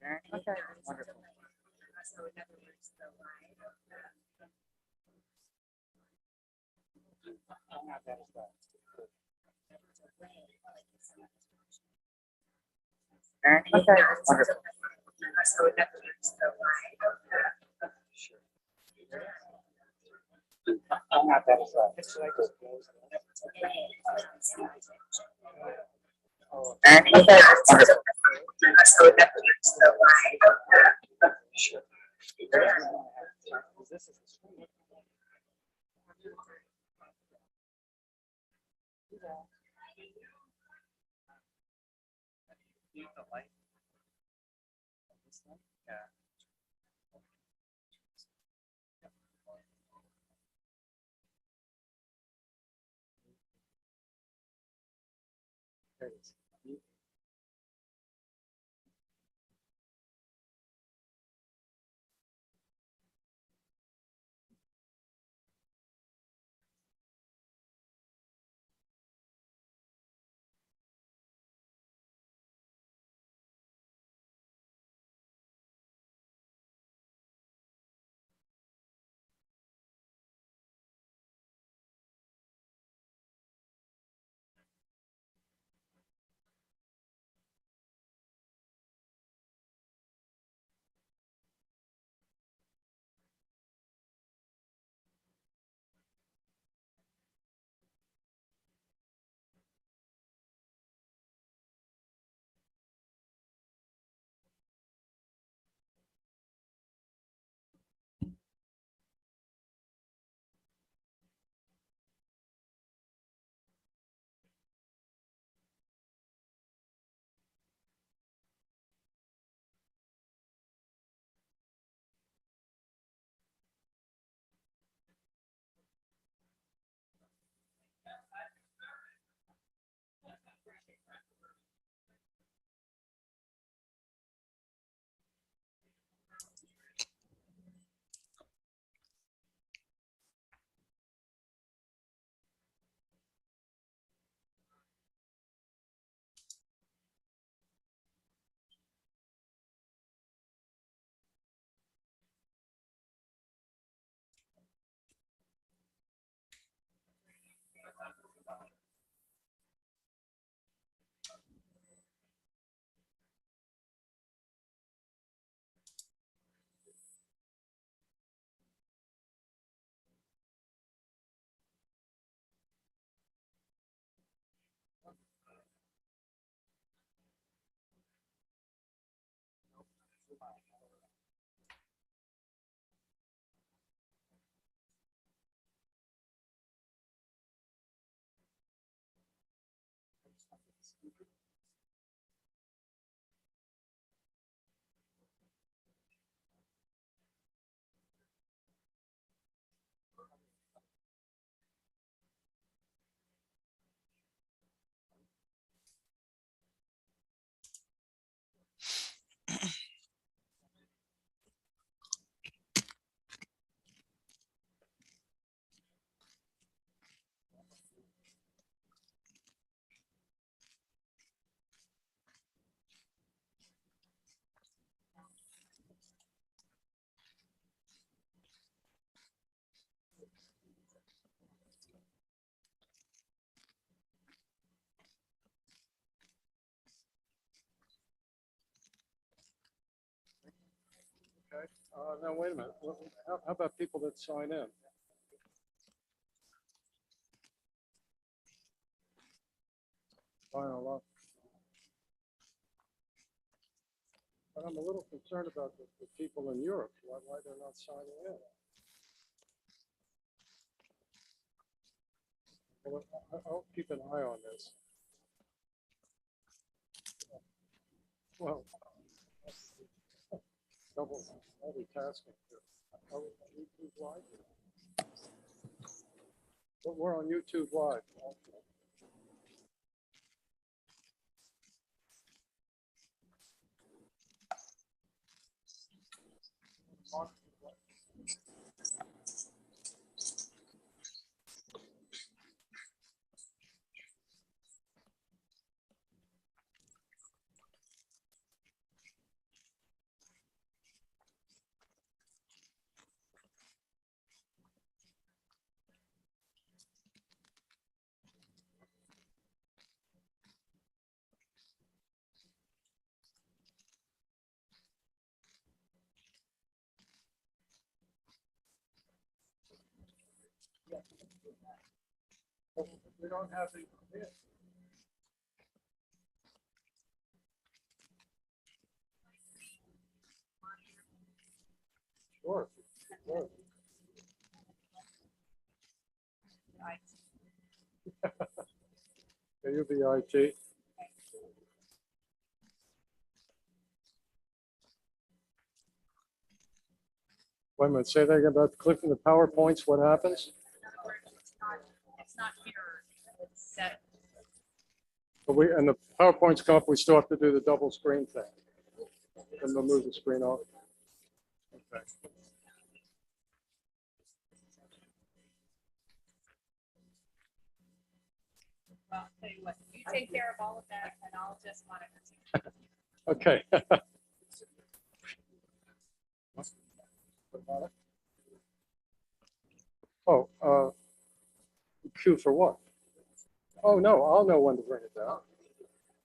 Okay, wonderful. So in other words, the line of I'll have that as well. Okay, wonderful. So in other words, the line of Sure. I'll have that as well. It's like this. Oh, okay, wonderful. so in other words, the line of Sure. This is the screen. Use the light. This one? Yeah. There it is. Okay. Now wait a minute. How about people that sign in? Final up. But I'm a little concerned about the people in Europe. Why they're not signing in? Well, I'll keep an eye on this. Well, double multitasking here. Are we on YouTube Live? But we're on YouTube Live. We don't have the. Sure. Sure. You'll be IT. Wait a minute, say that again about clicking the PowerPoints, what happens? It's not mirrored, it's set. But and the PowerPoints come up, we still have to do the double screen thing. And we'll move the screen off. Okay. Well, I'll tell you what, you take care of all of that and I'll just monitor. Okay. Oh, Q for what? Oh, no, I'll know when to bring it down.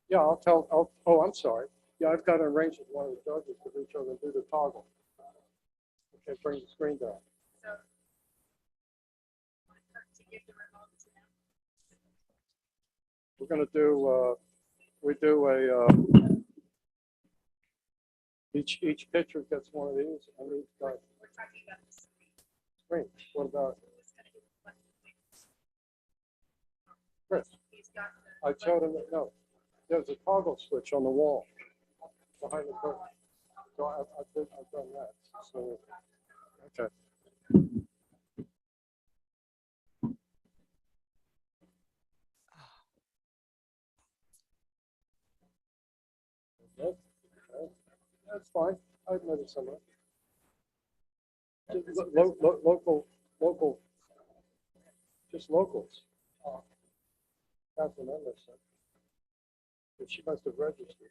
Yeah, oh, I'm sorry. Yeah, I've got to arrange with one of the judges to reach over and do the toggle. Okay, bring the screen down. So, to give the remote to them. We're going to do, we do each pitcher gets one of these, and each guy. We're talking about the Screen. What about who's going to do the Chris? He's got the. I showed him that, no, there's a toggle switch on the wall behind the curtain. So I've done that. So, okay. Okay. That's fine. I've noticed some of it. Local, just locals. That's an endless. But she must have registered.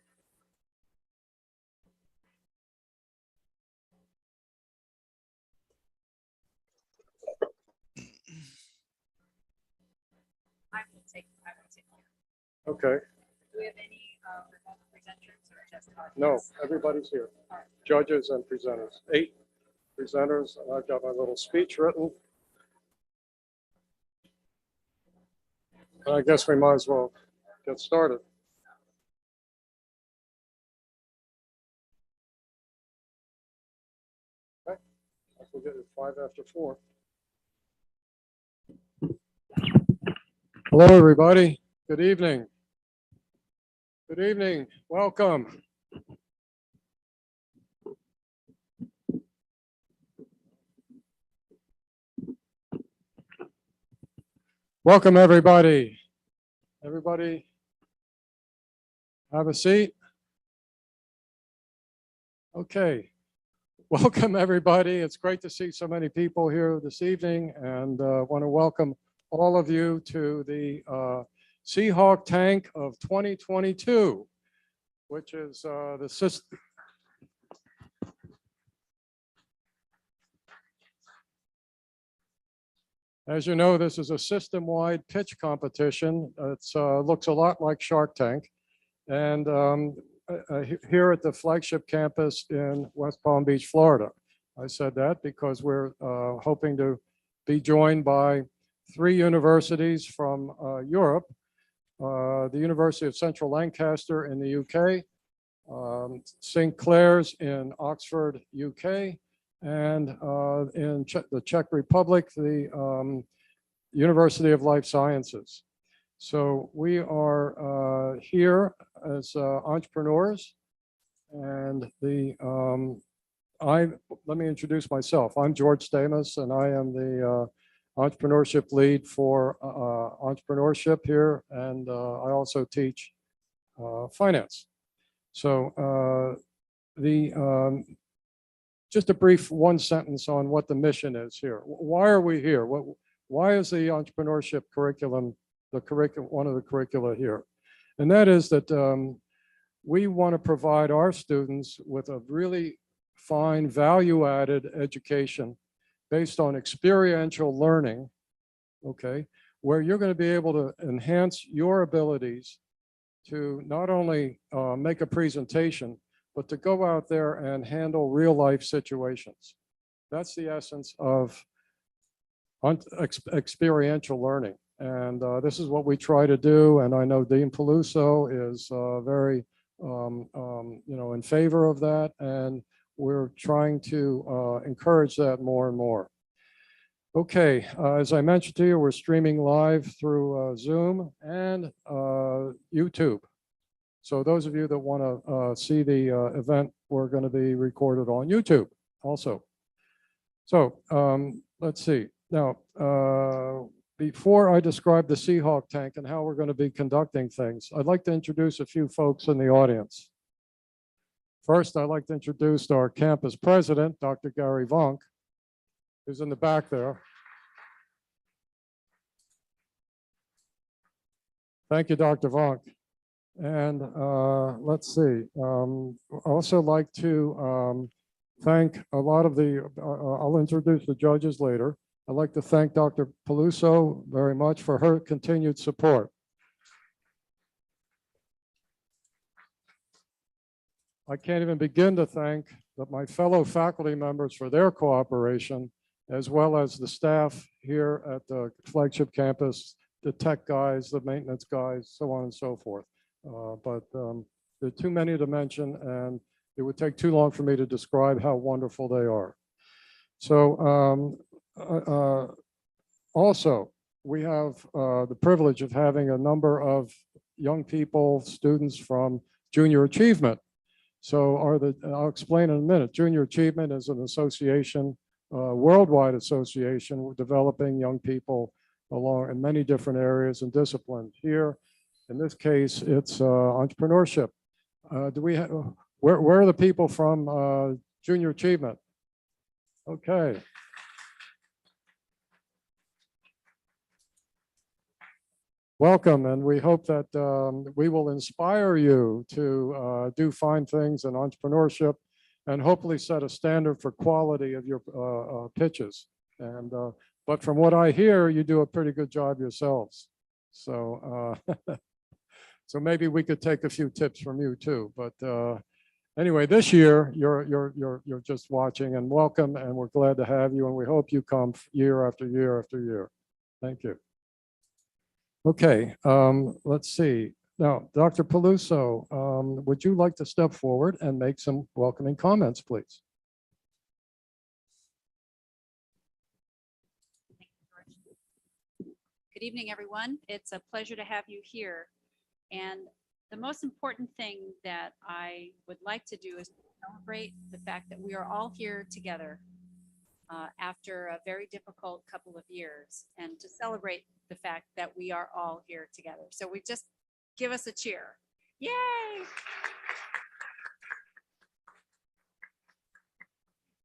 I will take care. Okay. Do we have any remote presenters or just? No, everybody's here. Judges and presenters. 8 presenters, and I've got my little speech written. And I guess we might as well get started. Okay, we'll get it 5 after 4. Hello, everybody. Good evening. Good evening. Welcome. Welcome, everybody. Everybody, have a seat. Okay. Welcome, everybody. It's great to see so many people here this evening, and want to welcome all of you to the Seahawk Tank of 2022, which is the system. As you know, this is a system-wide pitch competition. It looks a lot like Shark Tank. And here at the flagship campus in West Palm Beach, Florida. I said that because we're hoping to be joined by 3 universities from Europe. The University of Central Lancaster in the UK, St. Clair's in Oxford, UK, and in the Czech Republic, the University of Life Sciences. So we are here as entrepreneurs, and let me introduce myself. I'm George Stamos, and I am the entrepreneurship lead for entrepreneurship here, and I also teach finance. So just a brief 1 sentence on what the mission is here. Why are we here? Why is the entrepreneurship curriculum one of the curricula here? And that is that we want to provide our students with a really fine value-added education based on experiential learning, okay, where you're going to be able to enhance your abilities to not only make a presentation, but to go out there and handle real life situations. That's the essence of experiential learning. And this is what we try to do. And I know Dean Peluso is very, in favor of that. And we're trying to encourage that more and more. Okay, as I mentioned to you, we're streaming live through Zoom and YouTube. So those of you that want to see the event, we're going to be recorded on YouTube also. So let's see. Now, before I describe the Seahawk tank and how we're going to be conducting things, I'd like to introduce a few folks in the audience. First, I'd like to introduce our campus president, Dr. Gary Vonk, who's in the back there. Thank you, Dr. Vonk. And let's see. I also like to thank a lot of the, I'll introduce the judges later. I'd like to thank Dr. Peluso very much for her continued support. I can't even begin to thank my fellow faculty members for their cooperation, as well as the staff here at the flagship campus, the tech guys, the maintenance guys, so on and so forth. But there are too many to mention, and it would take too long for me to describe how wonderful they are. So also, we have the privilege of having a number of young people, students from Junior Achievement. So I'll explain in a minute. Junior Achievement is an association, worldwide association, developing young people along in many different areas and disciplines. Here, in this case, it's entrepreneurship. Do we have, where are the people from Junior Achievement? Okay. Welcome, and we hope that we will inspire you to do fine things in entrepreneurship and hopefully set a standard for quality of your pitches. And but from what I hear, you do a pretty good job yourselves. So so maybe we could take a few tips from you too. But anyway, this year you're just watching, and welcome, and we're glad to have you, and we hope you come year after year after year. Thank you. Okay, let's see. Now, Dr. Peluso, would you like to step forward and make some welcoming comments, please? Good evening, everyone. It's a pleasure to have you here. And the most important thing that I would like to do is celebrate the fact that we are all here together after a very difficult couple of years, and to celebrate the fact that we are all here together. So we just give us a cheer. Yay!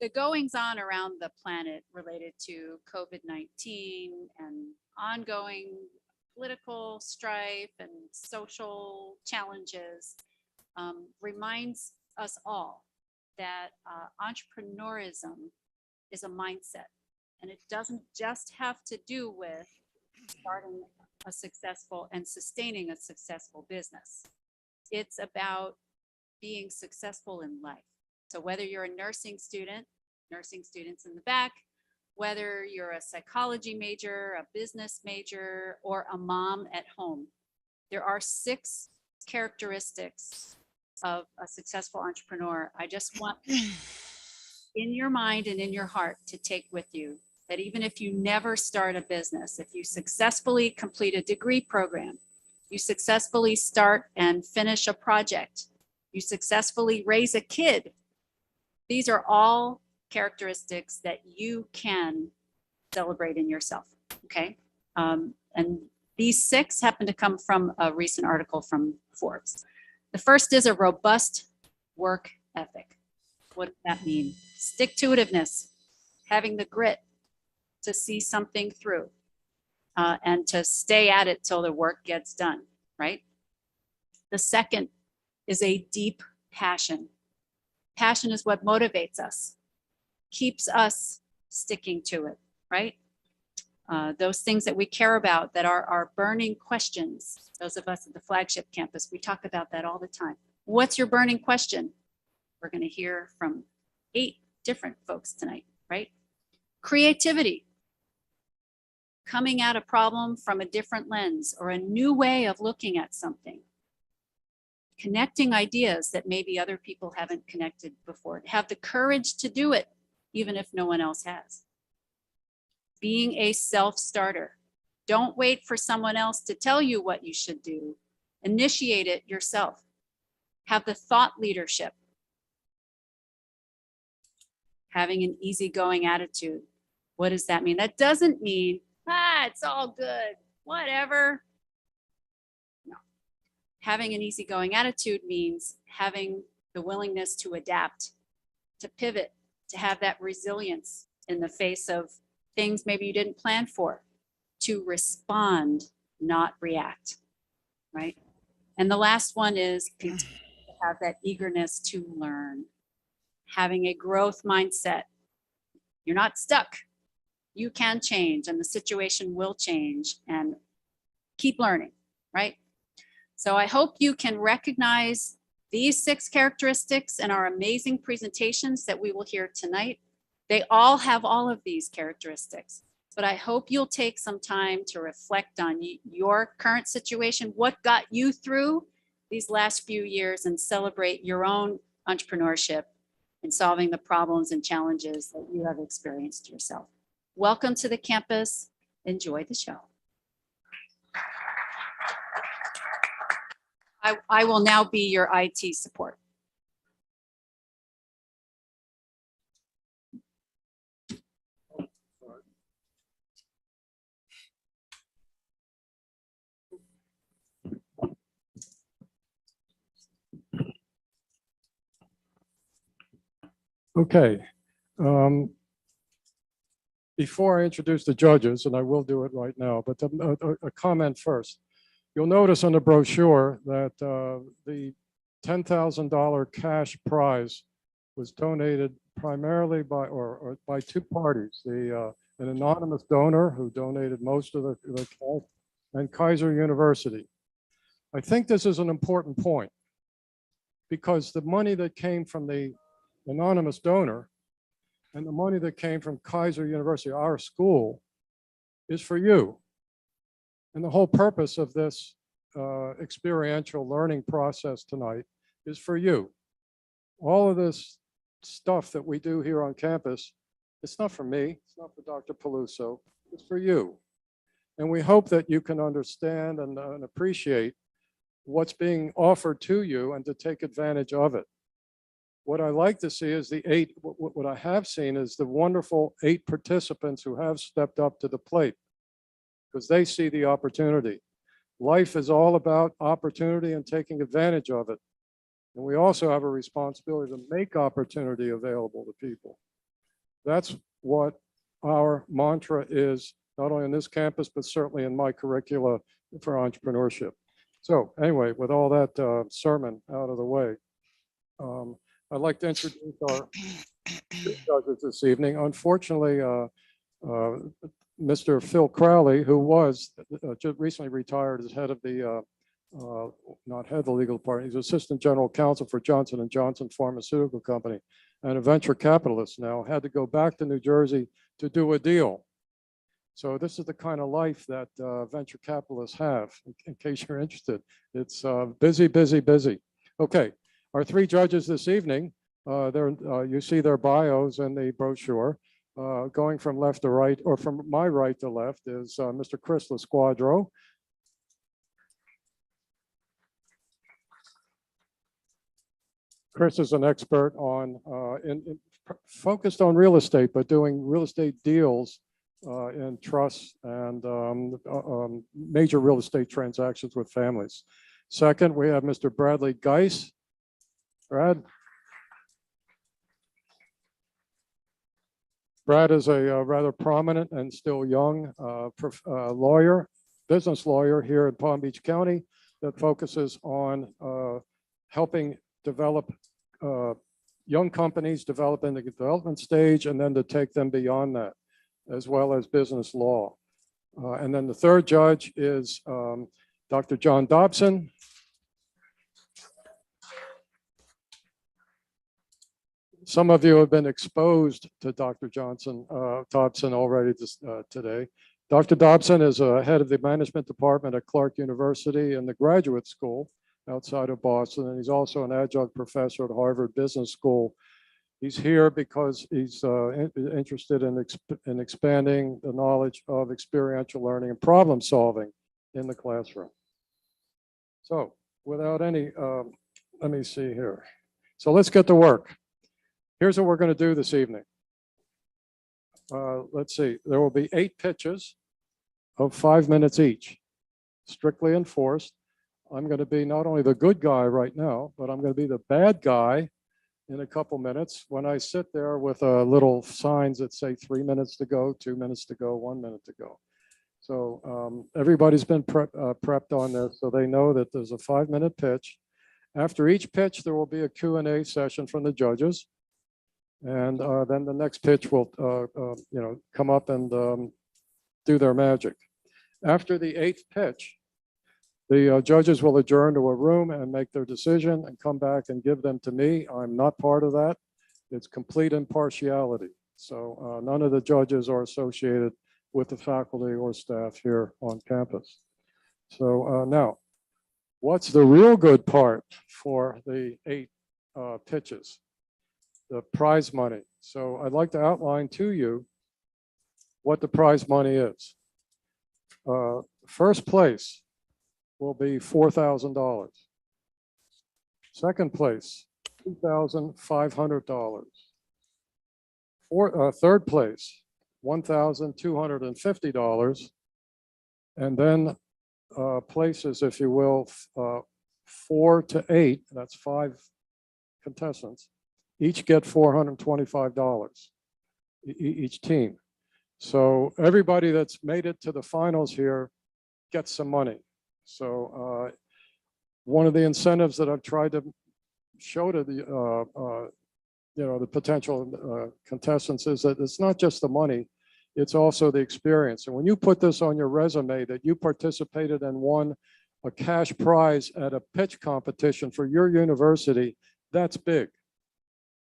The goings on around the planet related to COVID-19 and ongoing political strife and social challenges reminds us all that entrepreneurism is a mindset, and it doesn't just have to do with starting a successful and sustaining a successful business. It's about being successful in life. So whether you're a nursing student, nursing students in the back, whether you're a psychology major, a business major, or a mom at home, there are 6 characteristics of a successful entrepreneur. I just want in your mind and in your heart to take with you that even if you never start a business, if you successfully complete a degree program, you successfully start and finish a project, you successfully raise a kid, these are all characteristics that you can celebrate in yourself, okay? And these 6 happen to come from a recent article from Forbes. The first is a robust work ethic. What does that mean? Stick-to-itiveness, having the grit to see something through and to stay at it till the work gets done, right? The second is a deep passion. Passion is what motivates us, keeps us sticking to it, right? Those things that we care about that are our burning questions. Those of us at the flagship campus, we talk about that all the time. What's your burning question? We're going to hear from 8 different folks tonight, right? Creativity. coming at a problem from a different lens or a new way of looking at something. Connecting ideas that maybe other people haven't connected before. Have the courage to do it, even if no one else has. Being a self-starter. Don't wait for someone else to tell you what you should do. Initiate it yourself. Have the thought leadership. Having an easygoing attitude. What does that mean? That doesn't mean, it's all good, whatever. No. Having an easygoing attitude means having the willingness to adapt, to pivot, to have that resilience in the face of things maybe you didn't plan for, to respond, not react, right? And the last one is continue to have that eagerness to learn, having a growth mindset. You're not stuck. You can change and the situation will change, and keep learning, right? So I hope you can recognize these 6 characteristics in our amazing presentations that we will hear tonight. They all have all of these characteristics, but I hope you'll take some time to reflect on your current situation, what got you through these last few years, and celebrate your own entrepreneurship in solving the problems and challenges that you have experienced yourself. Welcome to the campus. Enjoy the show. I will now be your IT support. Okay. Before I introduce the judges, and I will do it right now, but a comment first. You'll notice on the brochure that the $10,000 cash prize was donated primarily by or by 2 parties: an anonymous donor who donated most of the cash, and Keiser University. I think this is an important point, because the money that came from the anonymous donor and the money that came from Keiser University, our school, is for you. And the whole purpose of this experiential learning process tonight is for you. All of this stuff that we do here on campus, it's not for me, it's not for Dr. Peluso, it's for you. And we hope that you can understand and appreciate what's being offered to you and to take advantage of it. What I like to see is what I have seen is the wonderful 8 participants who have stepped up to the plate, because they see the opportunity. Life is all about opportunity and taking advantage of it. And we also have a responsibility to make opportunity available to people. That's what our mantra is, not only on this campus, but certainly in my curricula for entrepreneurship. So anyway, with all that sermon out of the way, I'd like to introduce our 2 judges this evening. Unfortunately, Mr. Phil Crowley, who was just recently retired as head of the, not head of the legal department, he's assistant general counsel for Johnson & Johnson Pharmaceutical Company and a venture capitalist now, had to go back to New Jersey to do a deal. So this is the kind of life that venture capitalists have, in case you're interested. It's busy, busy, busy. Okay, our 3 judges this evening, you see their bios in the brochure. Going from left to right, or from my right to left, is Mr. Chris Lasquadro. Chris is an expert on, focused on real estate, but doing real estate deals in trusts and major real estate transactions with families. Second, we have Mr. Bradley Geis. Brad is a rather prominent and still young lawyer, business lawyer here in Palm Beach County that focuses on helping develop young companies, develop in the development stage, and then to take them beyond that, as well as business law. And then the third judge is Dr. John Dobson. Some of you have been exposed to Dr. Dobson already today. Dr. Dobson is head of the management department at Clark University in the graduate school outside of Boston, and he's also an adjunct professor at Harvard Business School. He's here because he's interested in expanding the knowledge of experiential learning and problem solving in the classroom. So without any, let me see here. So let's get to work. Here's what we're going to do this evening. Let's see, there will be 8 pitches of 5 minutes each, strictly enforced. I'm going to be not only the good guy right now, but I'm going to be the bad guy in a couple minutes when I sit there with little signs that say 3 minutes to go, 2 minutes to go, 1 minute to go. So everybody's been prepped on this, so they know that there's a 5-minute pitch. After each pitch, there will be a Q&A session from the judges. And then the next pitch will come up and do their magic. After the 8th pitch, the judges will adjourn to a room and make their decision and come back and give them to me. I'm not part of that. It's complete impartiality. So none of the judges are associated with the faculty or staff here on campus. So now, what's the real good part for the 8 pitches? The prize money. So I'd like to outline to you what the prize money is. First place will be $4,000. Second place, $2,500. Third place, $1,250. And then places, if you will, 4 to 8, that's 5 contestants, each get $425, each team. So everybody that's made it to the finals here gets some money. So one of the incentives that I've tried to show to the the potential contestants is that it's not just the money, it's also the experience. And when you put this on your resume that you participated and won a cash prize at a pitch competition for your university, that's big.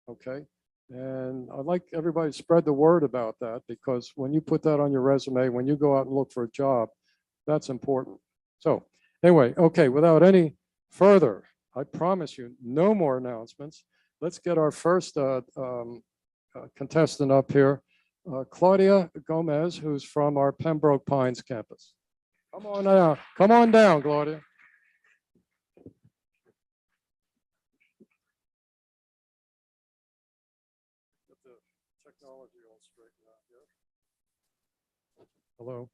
Okay. And I'd like everybody to spread the word about that, because when you put that on your resume, when you go out and look for a job, that's important. So anyway, okay, without any further, I promise you no more announcements. Let's get our first contestant up here, Claudia Gomez, who's from our Pembroke Pines campus. Come on down. Come on down, Claudia. Get the technology all straightened out here. Hello.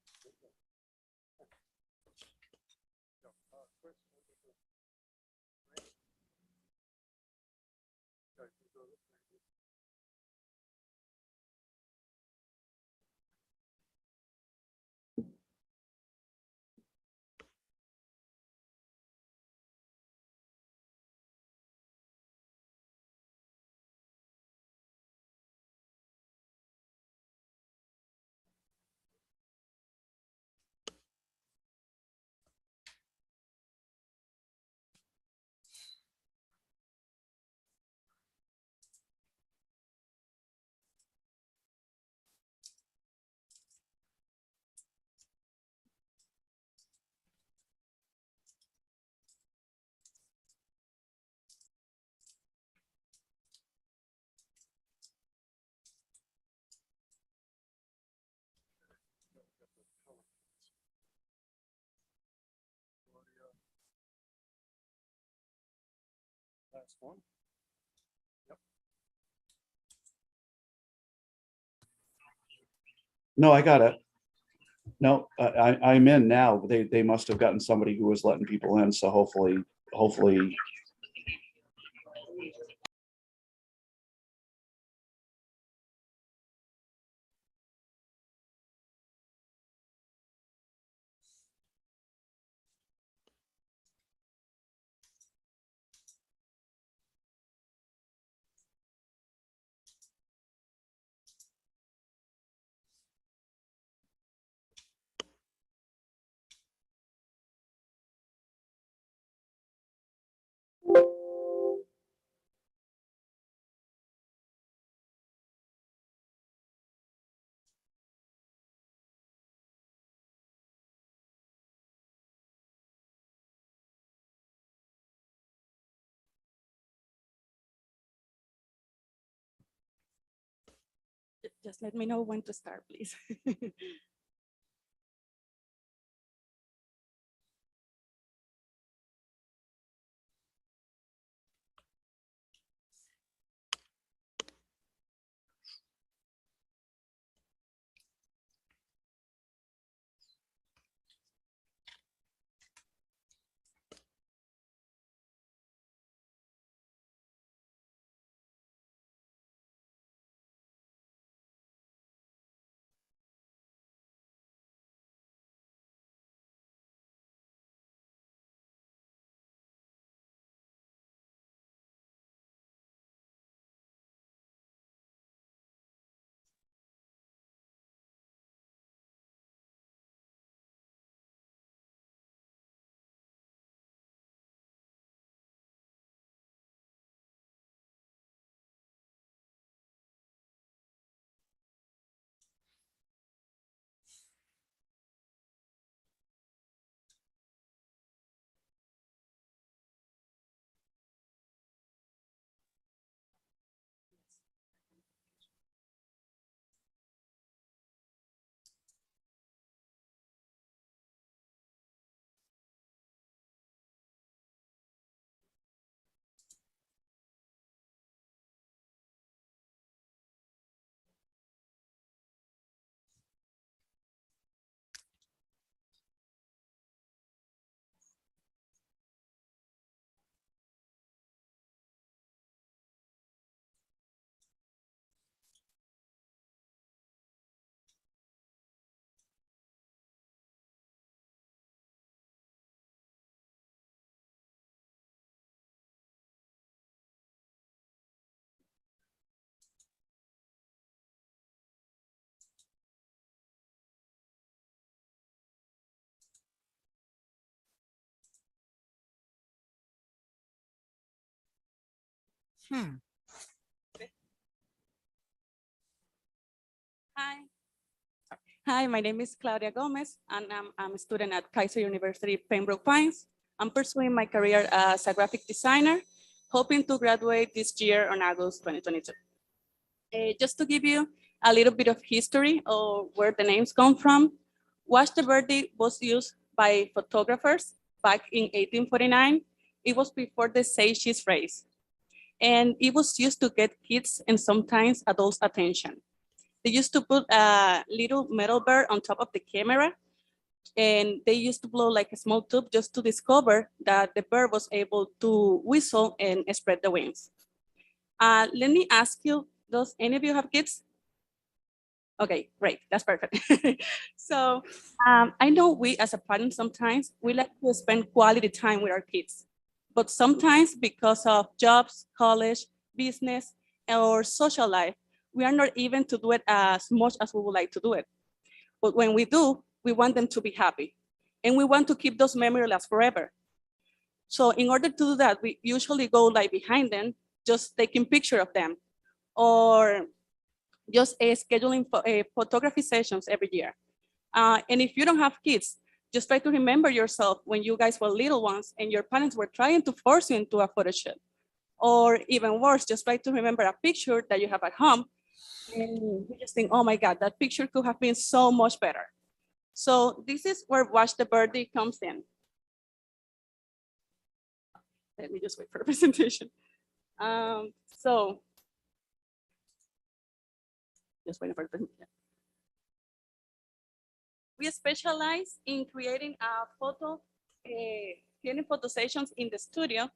Last one. Yep. No, I got it. No, I'm in now. They must have gotten somebody who was letting people in. So hopefully Just let me know when to start, please. Hi. Hi, my name is Claudia Gomez, and I'm a student at Keiser University, Pembroke Pines. I'm pursuing my career as a graphic designer, hoping to graduate this year on August 2022. Just to give you a little bit of history of where the names come from, Watch the Birdie was used by photographers back in 1849. It was before the say cheese race, and it was used to get kids and sometimes adults' attention. They used to put a little metal bird on top of the camera, and they used to blow like a small tube just to discover that the bird was able to whistle and spread the wings. Let me ask you, does any of you have kids? Okay, great, that's perfect. So I know we as a parent sometimes, we like to spend quality time with our kids, but sometimes because of jobs, college, business, or social life, we are not even to do it as much as we would like to do it. But when we do, we want them to be happy. And we want to keep those memories last forever. So in order to do that, we usually go like behind them, just taking picture of them, or just scheduling photography sessions every year. And if you don't have kids, just try to remember yourself when you guys were little ones and your parents were trying to force you into a photo shoot. Or even worse, just try to remember a picture that you have at home and you just think, oh my God, that picture could have been so much better. So this is where Watch the Birdie comes in. Let me just wait for a presentation. So just waiting for the presentation. We specialize in creating a creating photo sessions in the studio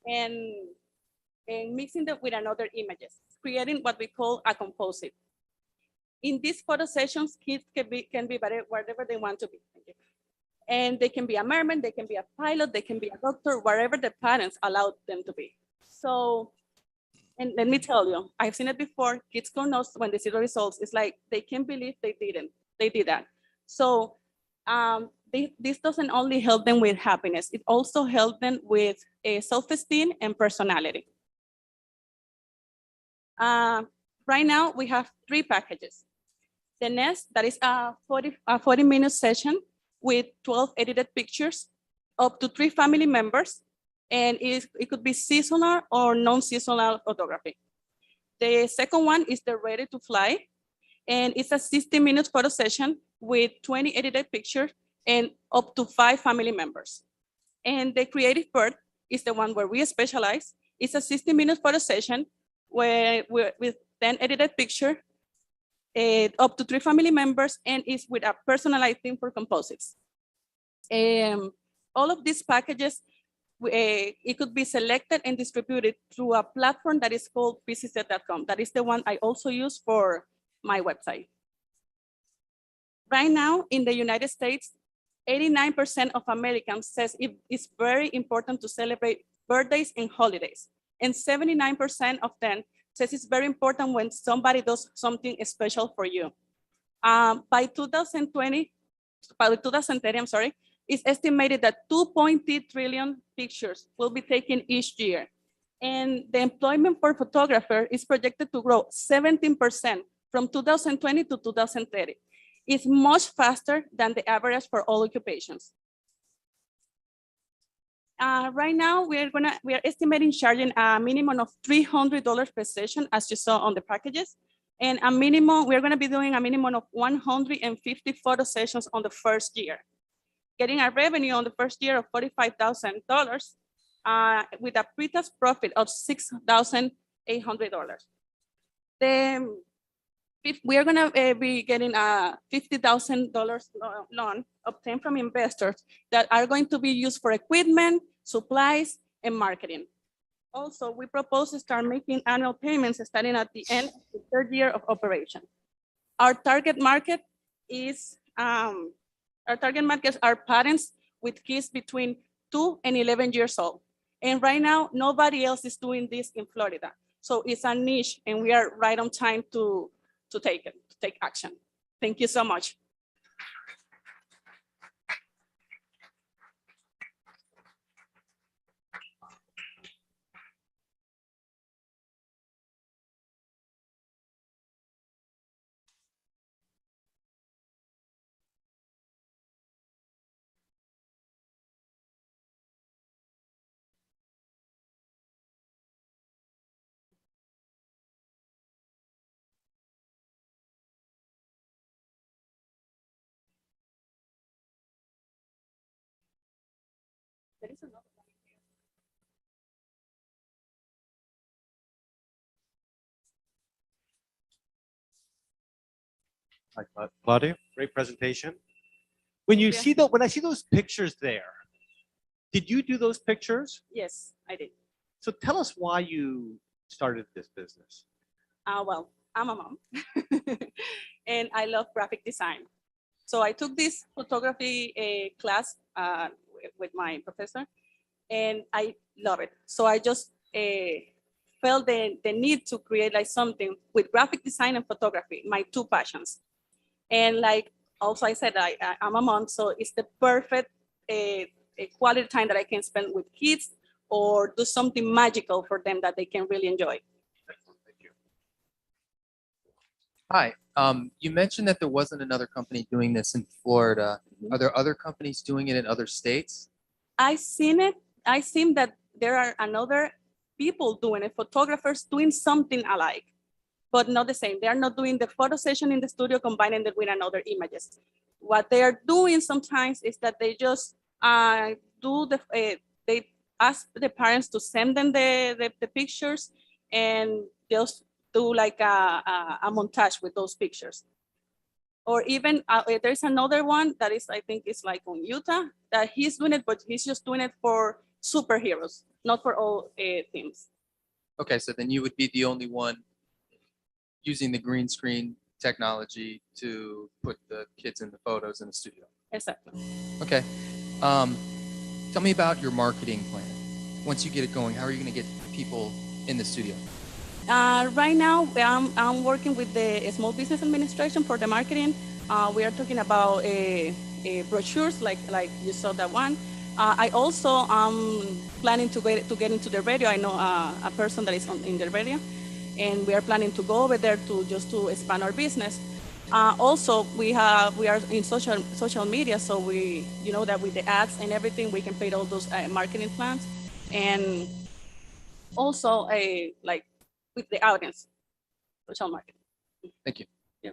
and mixing them with another images, creating what we call a composite. In these photo sessions, kids can be whatever they want to be. And they can be a merman, they can be a pilot, they can be a doctor, wherever the parents allowed them to be. So, and let me tell you, I've seen it before, kids go nuts when they see the results. It's like, they can't believe they did that. So this doesn't only help them with happiness, it also helps them with self-esteem and personality. Right now, we have 3 packages. The Nest, that is a 40-minute session with 12 edited pictures, up to 3 family members, and it could be seasonal or non-seasonal photography. The second one is the Ready to Fly. And it's a 60-minute photo session with 20 edited pictures and up to 5 family members. And the creative part is the one where we specialize. It's a 60-minute photo session where with 10 edited pictures, up to 3 family members, and is with a personalized theme for composites. All of these packages, it could be selected and distributed through a platform that is called pcz.com. That is the one I also use for my website. Right now in the United States, 89% of Americans says it is very important to celebrate birthdays and holidays. And 79% of them says it's very important when somebody does something special for you. By 2030, I'm sorry, it's estimated that 2.3 trillion pictures will be taken each year. And the employment for photographers is projected to grow 17% from 2020 to 2030. It's much faster than the average for all occupations. Right now, we are estimating charging a minimum of $300 per session, as you saw on the packages. And a minimum, we're gonna be doing a minimum of 150 photo sessions on the first year. Getting a revenue on the first year of $45,000 with a pre-tax profit of $6,800. Then we are gonna be getting a $50,000 loan obtained from investors that are going to be used for equipment, supplies, and marketing. Also, we propose to start making annual payments starting at the end of the 3rd year of operation. Our target market is, our target markets are parents with kids between 2 and 11 years old. And right now, nobody else is doing this in Florida. So it's a niche and we are right on time to take action. Thank you so much. There is another one here. Hi, Claudia, great presentation. When you Yeah. see when I see those pictures there, did you do those pictures? Yes, I did. So tell us why you started this business. Well, I'm a mom and I love graphic design. So I took this photography class with my professor and I love it. So I just felt the need to create like something with graphic design and photography, my 2 passions. And like also I said, I'm a mom, so it's the perfect quality time that I can spend with kids or do something magical for them that they can really enjoy. Thank you. Hi, you mentioned that there wasn't another company doing this in Florida. Are there other companies doing it in other states? I seen it. I seen that there are another people doing it, photographers doing something alike, but not the same. They are not doing the photo session in the studio, combining it with another images. What they are doing sometimes is that they just they ask the parents to send them the pictures and just do like a montage with those pictures. Or even there's another one that is, I think it's like on Utah, that he's doing it, but he's just doing it for superheroes, not for all themes. Okay, so then you would be the only one using the green screen technology to put the kids in the photos in the studio. Exactly. Okay, tell me about your marketing plan. Once you get it going, how are you going to get people in the studio? Right now, I'm working with the Small Business Administration for the marketing. We are talking about brochures, like you saw that one. I also am planning to get into the radio. I know a person that is in the radio, and we are planning to go over there to expand our business. Also, we are in social media, so we that with the ads and everything, we can create all those marketing plans, and also like with the audience, social marketing. Thank you. Yeah.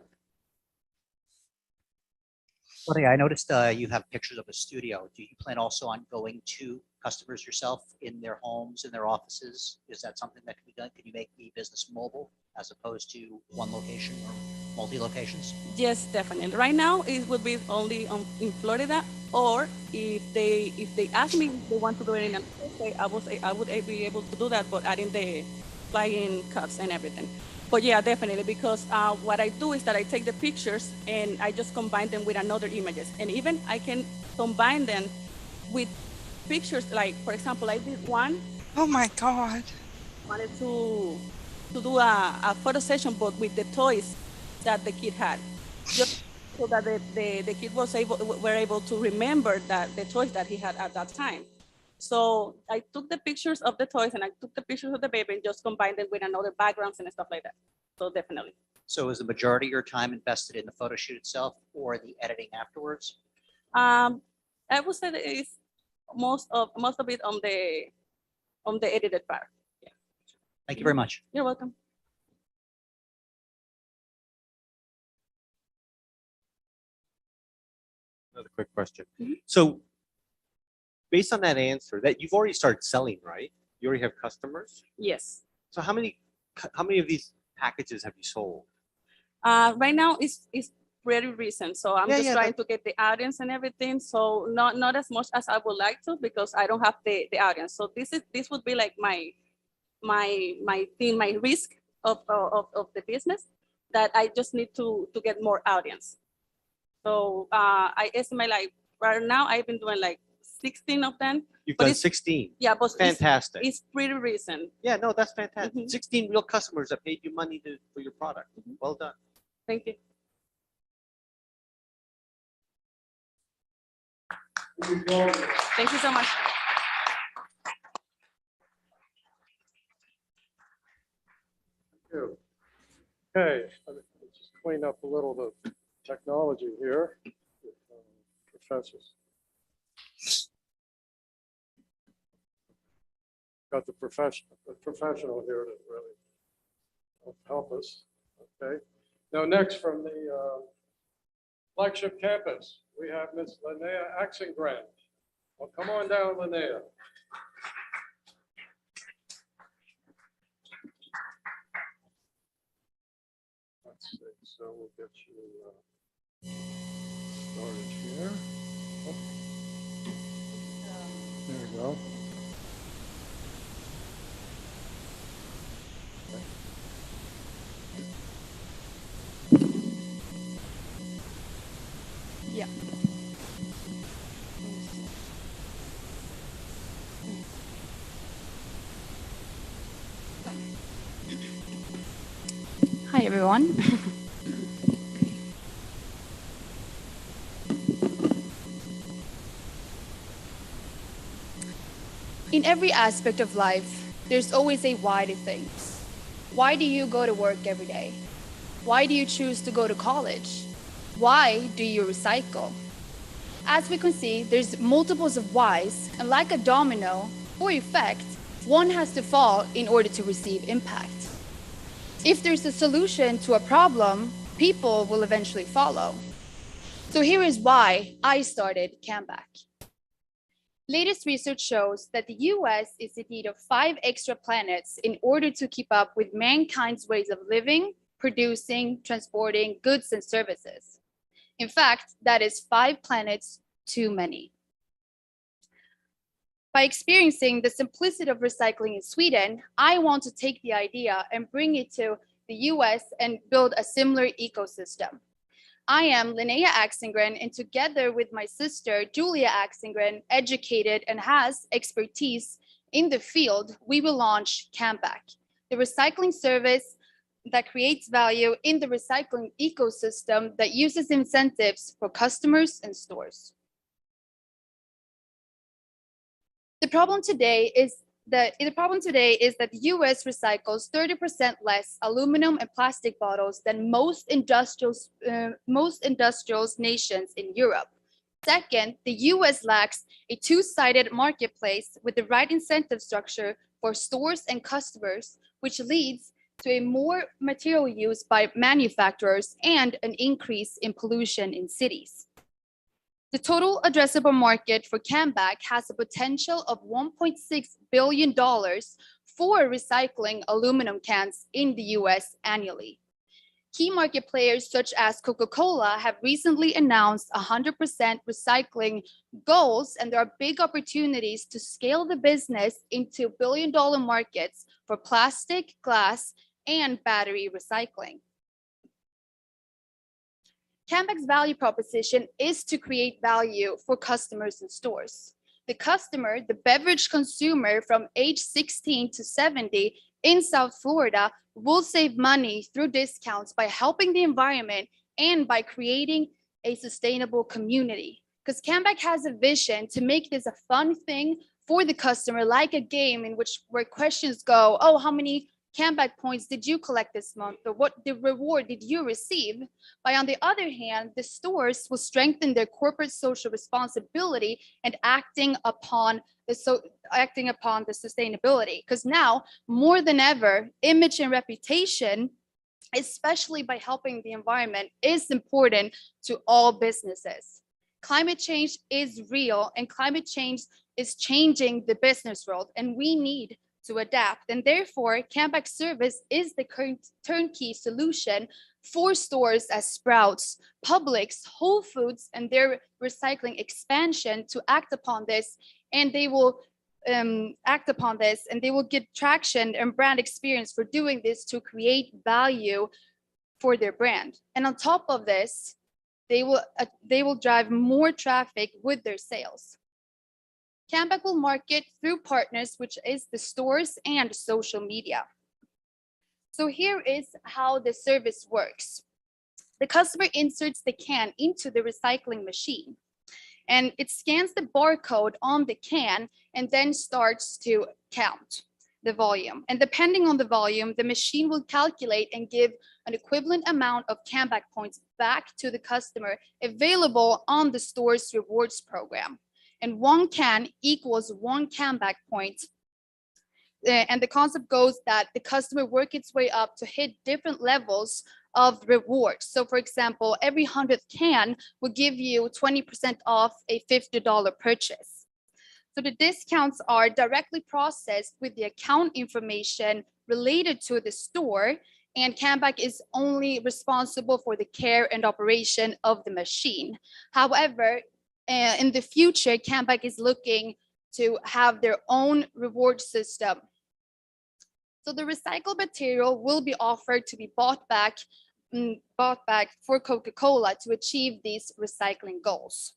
Claudia, I noticed you have pictures of a studio. Do you plan also on going to customers yourself in their homes, in their offices? Is that something that can be done? Can you make the business mobile as opposed to one location or multi-locations? Yes, definitely. Right now, it would be only in Florida, or if they ask me if they want to do it in another state, I would be able to do that, but adding the flying cuts and everything. But yeah, definitely, because what I do is that I take the pictures and I just combine them with another images, and even I can combine them with pictures. Like for example, I did one. Oh my God. Wanted to do a photo session, but with the toys that the kid had, just so that the kid were able to remember that the toys that he had at that time. So I took the pictures of the toys and I took the pictures of the baby and just combined them with another backgrounds and stuff like that. So definitely. So is the majority of your time invested in the photo shoot itself or the editing afterwards? I would say that it's most of it on the edited part. Yeah. Thank you very much. You're welcome. Another quick question. Mhm. So based on that answer, that you've already started selling, right? You already have customers. Yes. So how many of these packages have you sold? Right now it's pretty recent, so I'm Yeah, just yeah, trying to get the audience and everything. So not as much as I would like to, because I don't have the audience. So this would be like my thing, my risk of the business, that I just need to get more audience. So I estimate like right now I've been doing like 16 of them. You've But done it's- 16. Yeah, but Fantastic. it's pretty recent. Yeah, no, that's fantastic. Mhm. 16 real customers that paid you money for your product. Mhm. Well done. Thank you. Thank you so much. you. Okay, let's just clean up a little the technology here. Professors. Got the professional here to really help us. Okay. Now next from the flagship campus, we have Miss Linnea Axengren. Well, come on down, Linnea. Let's see, so we'll get you started here. Oh. There we go. Yeah. Hi, everyone. In every aspect of life, there's always a why to things. Why do you go to work every day? Why do you choose to go to college? Why do you recycle? As we can see, there's multiples of whys, and like a domino or effect, one has to fall in order to receive impact. If there's a solution to a problem, people will eventually follow. So here is why I started Comeback. Latest research shows that the US is in need of 5 extra planets in order to keep up with mankind's ways of living, producing, transporting goods and services. In fact, that is 5 planets too many. By experiencing the simplicity of recycling in Sweden, I want to take the idea and bring it to the US and build a similar ecosystem. I am Linnea Axengren, and together with my sister, Julia Axengren, educated and has expertise in the field, we will launch Comeback, the recycling service that creates value in the recycling ecosystem that uses incentives for customers and stores. The problem today is that the US recycles 30% less aluminum and plastic bottles than most industrials nations in Europe. Second, the US lacks a two-sided marketplace with the right incentive structure for stores and customers, which leads to a more material use by manufacturers and an increase in pollution in cities. The total addressable market for Canback has a potential of $1.6 billion for recycling aluminum cans in the US annually. Key market players such as Coca-Cola have recently announced 100% recycling goals, and there are big opportunities to scale the business into billion-dollar markets for plastic, glass, and battery recycling. Canback's value proposition is to create value for customers in stores. The customer, the beverage consumer from age 16 to 70 in South Florida, will save money through discounts by helping the environment and by creating a sustainable community. Because Canback has a vision to make this a fun thing for the customer, like a game in which where questions go, oh, how many Canback points did you collect this month? Or what the reward did you receive? But on the other hand, the stores will strengthen their corporate social responsibility and acting upon the sustainability. Because now, more than ever, image and reputation, especially by helping the environment, is important to all businesses. Climate change is real, and climate change is changing the business world, and we need to adapt. And therefore, Canback service is the current turnkey solution for stores as Sprouts, Publix, Whole Foods, and their recycling expansion to act upon this. And they will act upon this, and they will get traction and brand experience for doing this to create value for their brand. And on top of this, they will drive more traffic with their sales. Canback will market through partners, which is the stores and social media. So here is how the service works. The customer inserts the can into the recycling machine, and it scans the barcode on the can and then starts to count the volume. And depending on the volume, the machine will calculate and give an equivalent amount of Canback points back to the customer, available on the store's rewards program. And one can equals one Canback point. And the concept goes that the customer work its way up to hit different levels of rewards. So for example, every 100th can will give you 20% off a $50 purchase. So the discounts are directly processed with the account information related to the store, and Canback is only responsible for the care and operation of the machine. However, in the future, Canback is looking to have their own reward system. So the recycled material will be offered to be bought back for Coca-Cola to achieve these recycling goals.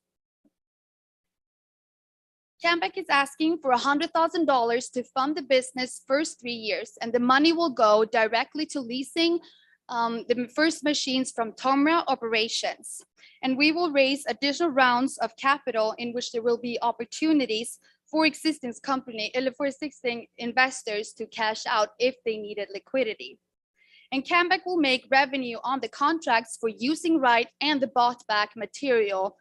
Canback is asking for $100,000 to fund the business first 3 years, and the money will go directly to leasing the first machines from Tomra operations. And we will raise additional rounds of capital in which there will be opportunities for existing investors to cash out if they needed liquidity. And Canback will make revenue on the contracts for using right and the bought back material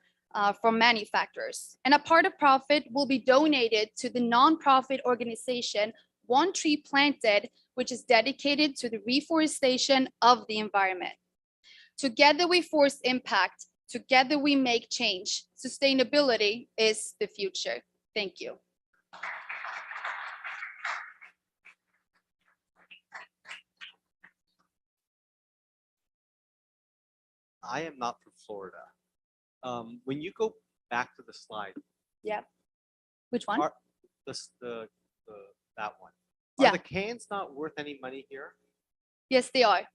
from manufacturers. And a part of profit will be donated to the nonprofit organization One Tree Planted, which is dedicated to the reforestation of the environment. Together we force impact. Together we make change. Sustainability is the future. Thank you. I am not from Florida. When you go back to the slide, Yep. Which one? are that one. Yeah. Are the cans not worth any money here? Yes, they are.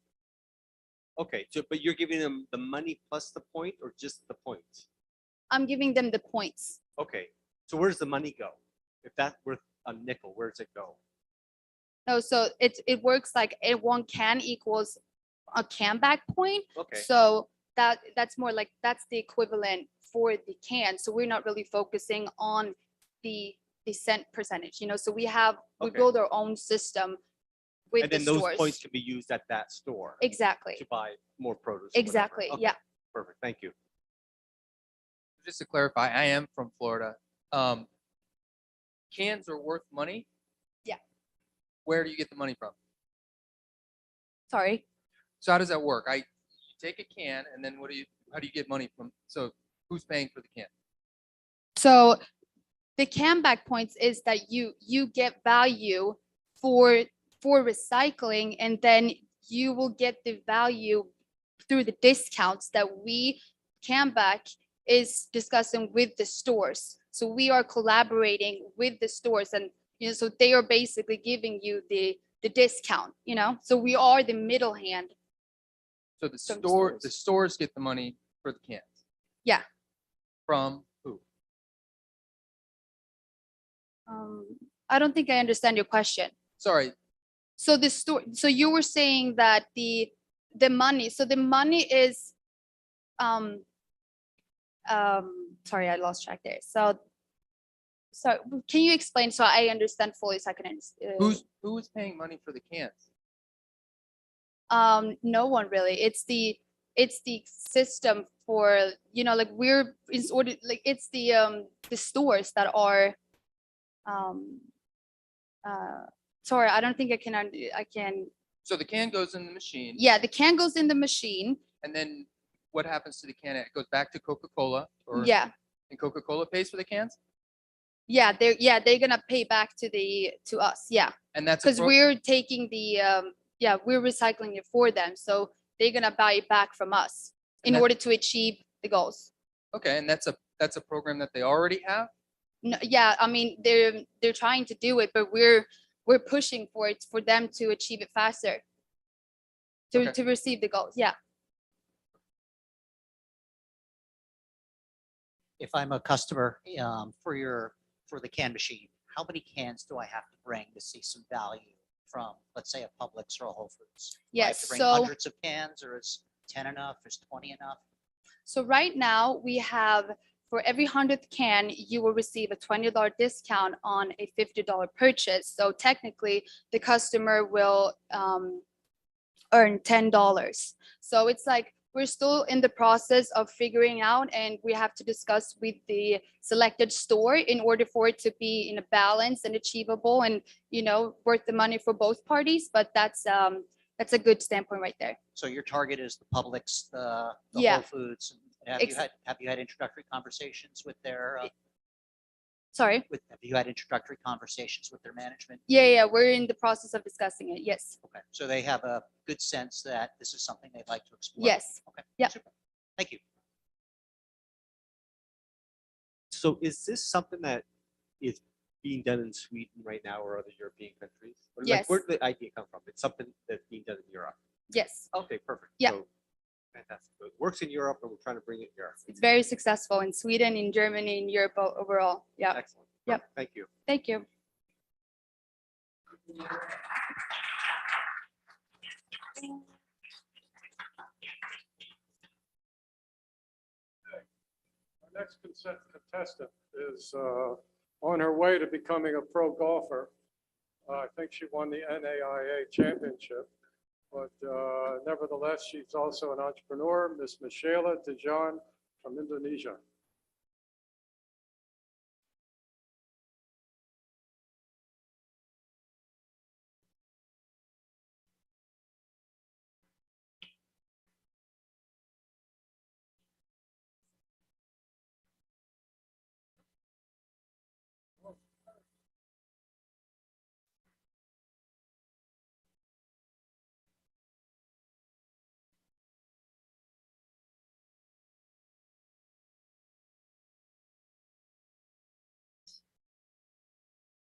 Okay, so but you're giving them the money plus the point, or just the points? I'm giving them the points. Okay, so where does the money go? If that's worth a nickel, where does it go? No, so it works like one can equals a Canback point. Okay. So that's more like that's the equivalent for the can. So we're not really focusing on the cent percentage, so we Okay. build our own system with And the then those stores. points can be used at that store Exactly. to buy more produce. or whatever. Exactly. Okay, Yeah. Perfect, thank you. Just to clarify, I am from Florida. Cans are worth money? Yeah. Where do you get the money from? Sorry. So how does that work? You take a can and then how do you get money from? So who's paying for the can? So the can back points is that you get value for recycling, and then you will get the value through the discounts that we can back is discussing with the stores. So we are collaborating with the stores, and so they are basically giving you the discount, so we are the middle hand. So the Some stores get the money for the cans. Yeah. From who? I don't think I understand your question. Sorry, So the store, so you were saying that the money, so the money is, sorry, I lost track there. So can you explain so I understand fully so I can understand? who is paying money for the cans? No one really. It's the system for, like we're it's order, like it's the stores that are, sorry, I don't think I can. So the can goes in the machine. Yeah, the can goes in the machine. And then what happens to the can? It goes back to Coca-Cola, or Yeah, and Coca-Cola pays for the cans? yeah, they're gonna pay back to us. Yeah, And that's because we're taking the we're recycling it for them, so they're gonna buy it back from us in And that- order to achieve the goals. okay, and that's a program that they already have? No, yeah, I mean, they're trying to do it, but we're pushing for it for them to achieve it faster. Okay. To receive the goals, yeah. If I'm a customer for the can machine, how many cans do I have to bring to see some value from, let's say, a Publix or a Whole Foods? Do I have Yes, to bring so hundreds of cans, or is 10 enough? Is 20 enough? so right now we have, for every 100th can, you will receive a $20 discount on a $50 purchase. So technically, the customer will earn $10. So it's like we're still in the process of figuring out, and we have to discuss with the selected store in order for it to be in a balance and achievable and, worth the money for both parties. But that's a good standpoint right there. So your target is the Publix, the Yeah. Whole Foods. And have you had introductory conversations with their Sorry. have you had introductory conversations with their management? Yeah, we're in the process of discussing it. Yes. Okay, so they have a good sense that this is something they'd like to explore. Yes. Okay. Yeah. Super. Thank you. So is this something that is being done in Sweden right now or other European countries? Or like, Yes. where did the idea come from? It's something that's being done in Europe. Yes. Okay, perfect. Yeah. So, fantastic. So it works in Europe and we're trying to bring it here. It's very successful in Sweden, in Germany, in Europe overall. Yeah. Excellent. Yep. Perfect. Thank you. Thank you. Our next contestant is on her way to becoming a pro golfer. I think she won the NAIA championship, but nevertheless, she's also an entrepreneur, Miss Michela Tejan from Indonesia.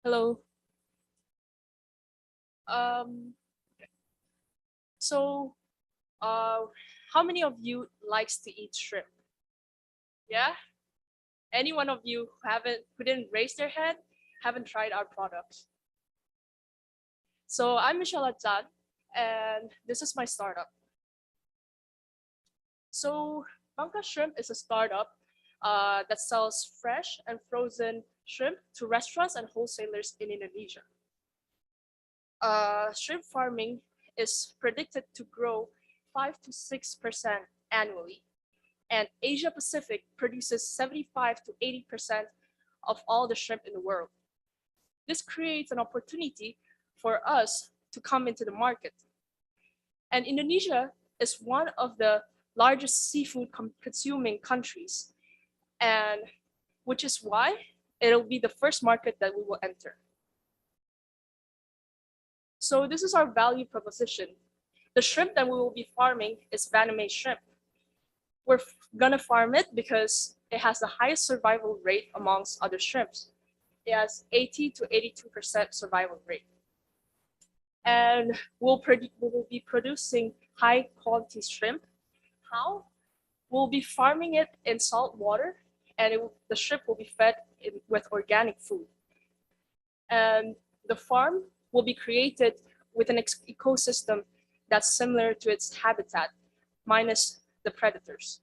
Hello. Um, so, how many of you likes to eat shrimp? Yeah? Any one of you who didn't raise their hand, haven't tried our products? So I'm Michelle Atzan, and this is my startup. So Bangka Shrimp is a startup that sells fresh and frozen shrimp to restaurants and wholesalers in Indonesia. Shrimp farming is predicted to grow 5 to 6% annually, and Asia Pacific produces 75 to 80% of all the shrimp in the world. This creates an opportunity for us to come into the market. And Indonesia is one of the largest seafood consuming countries. And which is why it'll be the first market that we will enter. So this is our value proposition. The shrimp that we will be farming is Vietnamese shrimp. We're gonna farm it because it has the highest survival rate amongst other shrimps. It has 80 to 82% survival rate. And we will be producing high quality shrimp. How? We'll be farming it in salt water, and the shrimp will be fed with organic food. And the farm will be created with an ecosystem that's similar to its habitat, minus the predators.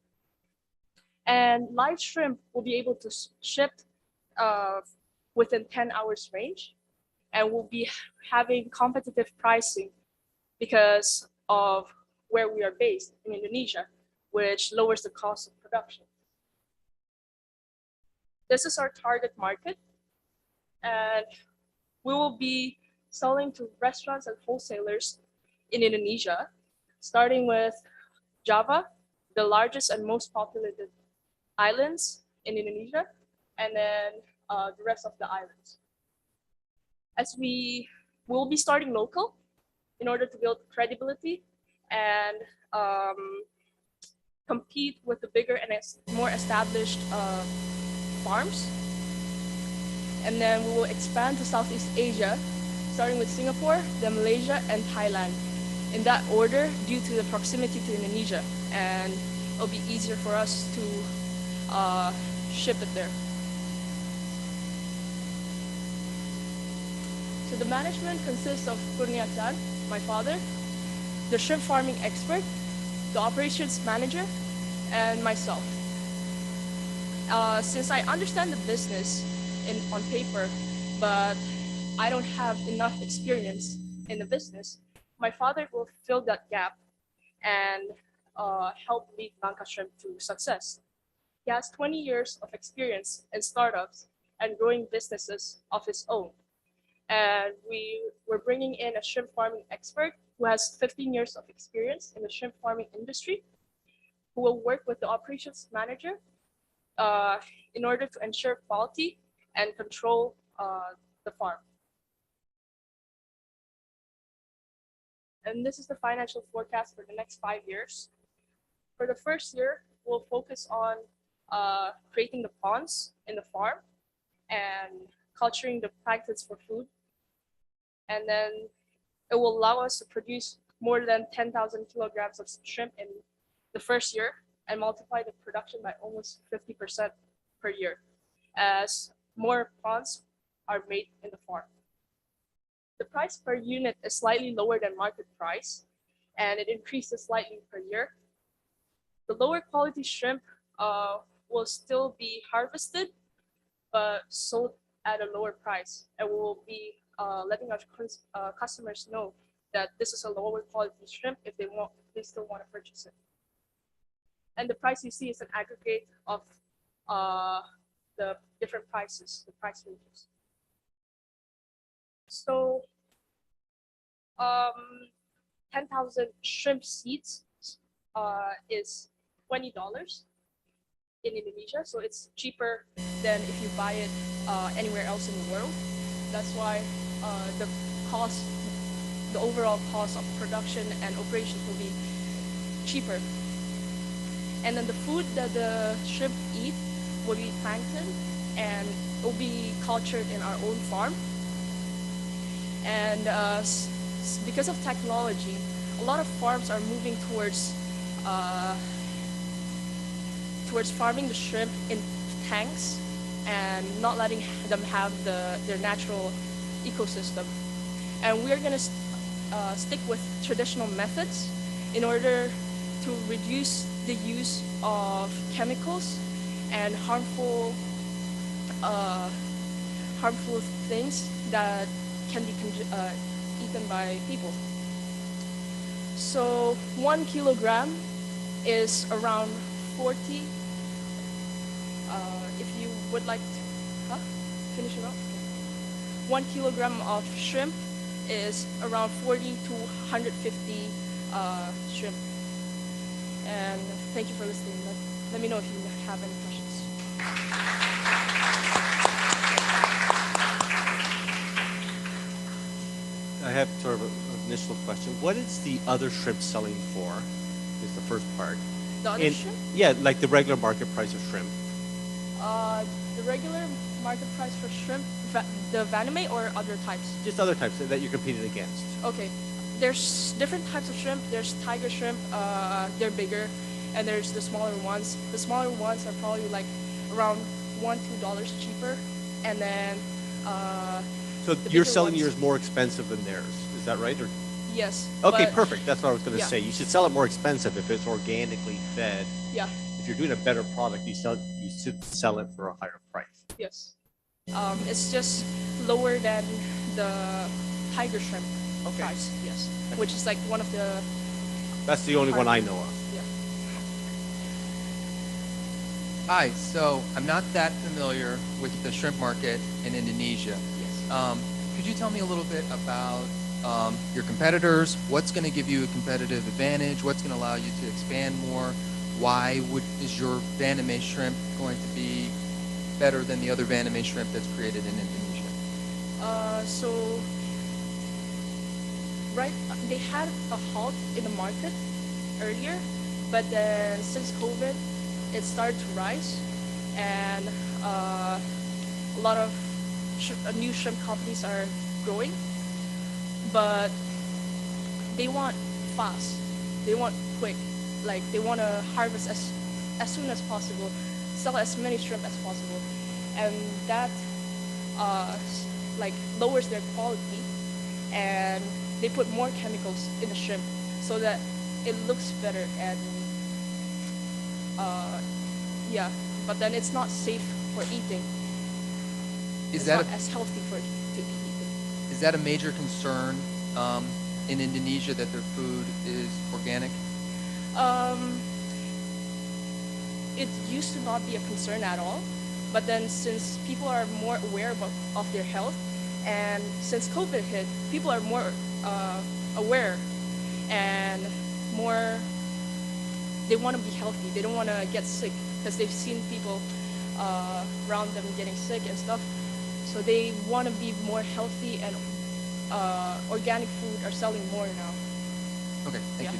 And live shrimp will be able to ship within 10 hours range, and we'll be having competitive pricing because of where we are based in Indonesia, which lowers the cost of production. This is our target market, and we will be selling to restaurants and wholesalers in Indonesia, starting with Java, the largest and most populated islands in Indonesia, and then the rest of the islands. As we will be starting local in order to build credibility and compete with the bigger and more established farms. And then we will expand to Southeast Asia, starting with Singapore, then Malaysia, and Thailand. In that order, due to the proximity to Indonesia, and it'll be easier for us to ship it there. So the management consists of Kurnia Chan, my father, the shrimp farming expert, the operations manager, and myself. Since I understand the business on paper, but I don't have enough experience in the business, my father will fill that gap and help lead Bangka Shrimp to success. He has 20 years of experience in startups and growing businesses of his own. And we're bringing in a shrimp farming expert who has 15 years of experience in the shrimp farming industry, who will work with the operations manager in order to ensure quality and control the farm. And this is the financial forecast for the next 5 years. For the first year, we'll focus on creating the ponds in the farm and culturing the planktons for food. And then it will allow us to produce more than 10,000 kilograms of shrimp in the first year and multiply the production by almost 50% per year as more ponds are made in the farm. The price per unit is slightly lower than market price, and it increases slightly per year. The lower quality shrimp will still be harvested, but sold at a lower price, and we will be letting our customers know that this is a lower quality shrimp if they still want to purchase it. And the price you see is an aggregate of the different prices, the price ranges. So 10,000 shrimp seeds is $20 in Indonesia, so it's cheaper than if you buy it anywhere else in the world. That's why the overall cost of production and operations will be cheaper. And then the food that the shrimp eat will be plankton, and it will be cultured in our own farm. And because of technology, a lot of farms are moving towards farming the shrimp in tanks and not letting them have their natural ecosystem. And we're going to stick with traditional methods in order to reduce the use of chemicals and harmful things that can be eaten by people. So 1 kilogram is around 40. If you would like to finish it off. 1 kilogram of shrimp is around 40 to 150 shrimp. And thank you for listening. Let me know if you have any questions. have sort of an initial question. What is the other shrimp selling for? Is the first part. The other And- shrimp, Yeah, like the regular market price of shrimp. the regular market price for shrimp, the Vaname or other types? Just other types that you're competing against. Okay, there's different types of shrimp. There's tiger shrimp, they're bigger, and there's the smaller ones. The smaller ones are probably like around $1-2 cheaper, and then So The you're bigger selling ones. yours more expensive than theirs. Is that right? Or yes. okay, but- perfect. That's what I was going to yeah. say. You should sell it more expensive if it's organically fed. Yeah. If you're doing a better product, you should sell it for a higher price. Yes. It's just lower than the tiger shrimp price. Yes, which is like one of the That's the only one I know of. Hi, so I'm not that familiar with the shrimp market in Indonesia. yes. Could you tell me a little bit about your competitors? What's going to give you a competitive advantage? What's going to allow you to expand more? Why is your Vaname shrimp going to be better than the other Vaname shrimp that's created in Indonesia? So right, they had a halt in the market earlier, but then since COVID, it started to rise, and a lot of new shrimp companies are growing, but they want fast, they want quick, like they want to harvest as soon as possible, sell as many shrimp as possible, and that like lowers their quality, and they put more chemicals in the shrimp so that it looks better, and yeah, but then it's not safe for eating. Is It's that not as healthy to be eaten. is that a major concern in Indonesia that their food is organic? It used to not be a concern at all, but then since people are more aware of their health, and since COVID hit, people are more aware and more, they want to be healthy. They don't want to get sick because they've seen people around them getting sick and stuff. So they want to be more healthy, and organic food are selling more now. Okay, thank Yeah. you.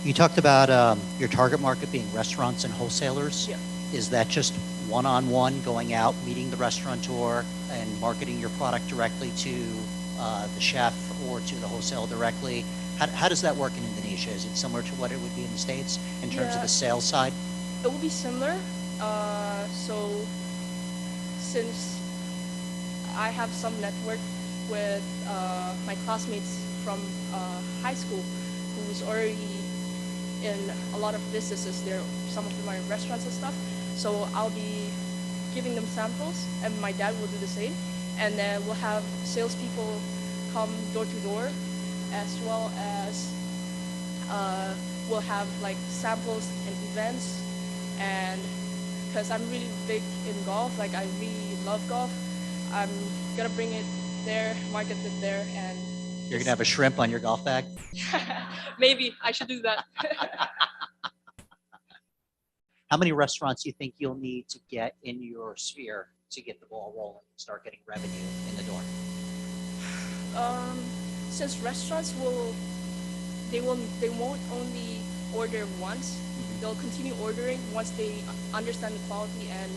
You talked about your target market being restaurants and wholesalers. Yeah. Is that just one-on-one, going out, meeting the restaurateur and marketing your product directly to the chef or to the wholesale directly? How does that work in Indonesia? Is it similar to what it would be in the States in terms of Yeah. the sales side? It will be similar. So since I have some network with my classmates from high school who's already in a lot of businesses there, some of them are in restaurants and stuff. So I'll be giving them samples, and my dad will do the same. And then we'll have salespeople come door to door, as well as we'll have like samples and events. And because I'm really big in golf, like I really love golf, I'm gonna bring it there, market it there, and You're gonna have a shrimp on your golf bag? maybe I should do that. How many restaurants do you think you'll need to get in your sphere to get the ball rolling and start getting revenue in the door? Since restaurants they won't only order once, they'll continue ordering once they understand the quality and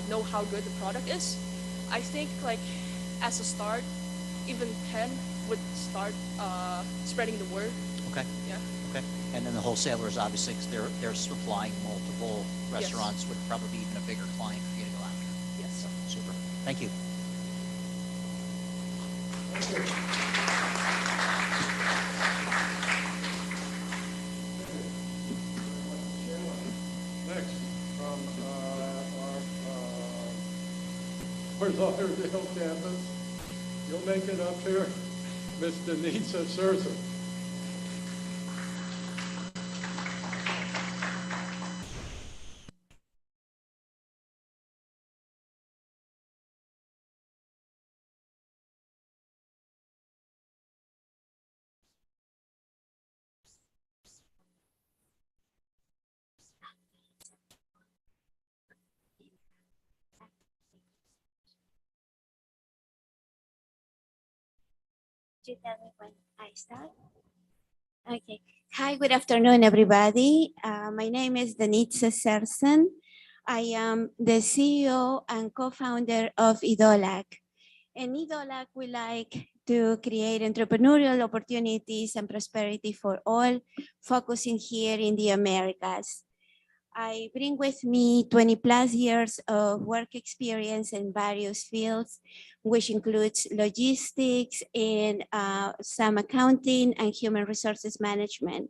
know how good the product is. I think like as a start, even 10 would start spreading the word. Okay. Yeah. Okay. And then the wholesalers, obviously, because they're supplying multiple restaurants, would probably be even a bigger client for you to go after. Yes. Super. Thank you. Next, from our Lauderdale campus, you'll make it up here, Miss Denisa Sursa. you tell me when I start? Okay. Hi, good afternoon, everybody. My name is Denitza Sersen. I am the CEO and co-founder of Idolac. And Idolac, we like to create entrepreneurial opportunities and prosperity for all, focusing here in the Americas. I bring with me 20 plus years of work experience in various fields, which includes logistics and some accounting and human resources management.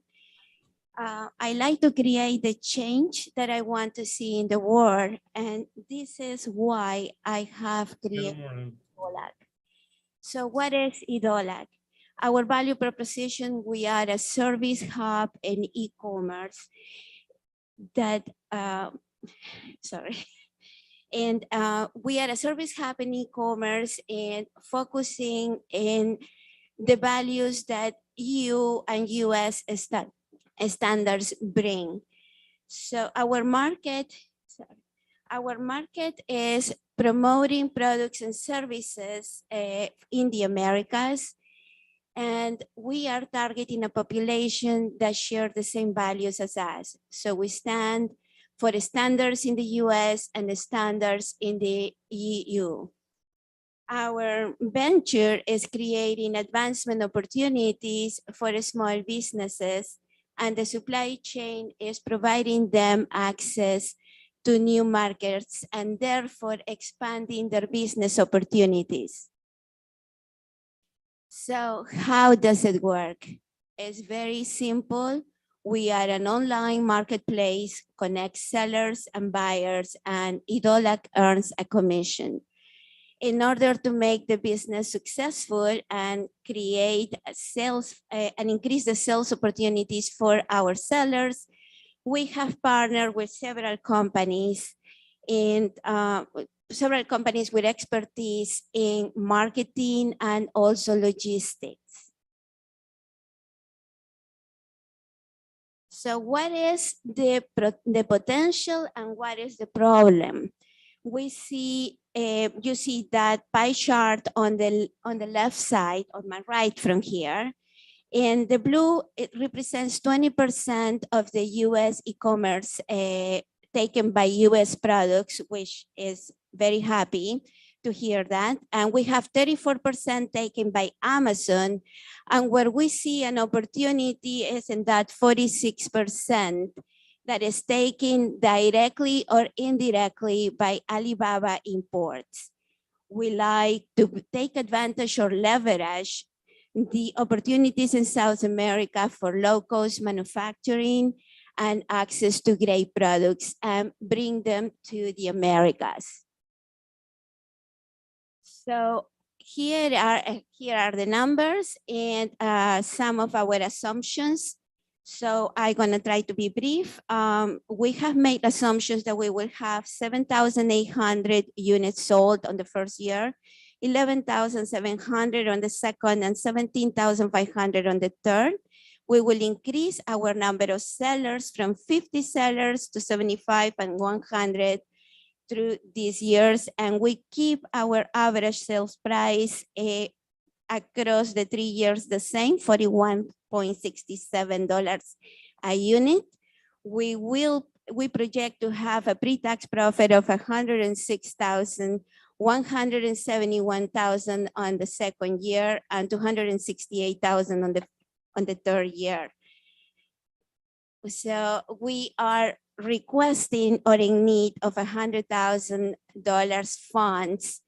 I like to create the change that I want to see in the world, and this is why I have created Idolac. So what is Idolac? Our value proposition, we are a service hub in e-commerce that, sorry. And we are a service hub in e-commerce and focusing in the values that EU and US standards bring. So our market is promoting products and services in the Americas. And we are targeting a population that share the same values as us. So we stand for the standards in the US and the standards in the EU. Our venture is creating advancement opportunities for small businesses, and the supply chain is providing them access to new markets and therefore expanding their business opportunities. So how does it work? It's very simple. We are an online marketplace, connects sellers and buyers, and Idolac earns a commission. In order to make the business successful and create sales and increase the sales opportunities for our sellers, we have partnered with several companies and with expertise in marketing and also logistics. So what is the potential and what is the problem? We see, you see that pie chart on the left side, on my right from here. In the blue, it represents 20% of the US e-commerce taken by US products, which is very happy to hear that. And we have 34% taken by Amazon. And where we see an opportunity is in that 46% that is taken directly or indirectly by Alibaba imports. We like to take advantage or leverage the opportunities in South America for low-cost manufacturing and access to great products and bring them to the Americas. So here are the numbers and some of our assumptions. So I'm gonna try to be brief. We have made assumptions that we will have 7,800 units sold on the first year, 11,700 on the second, and 17,500 on the third. We will increase our number of sellers from 50 sellers to 75 and 100 through these years, and we keep our average sales price across the 3 years the same, $41.67 a unit. We project to have a pre-tax profit of 106,000, 171,000 on the second year, and 268,000 on the third year. So we are requesting or in need of $100,000 funds,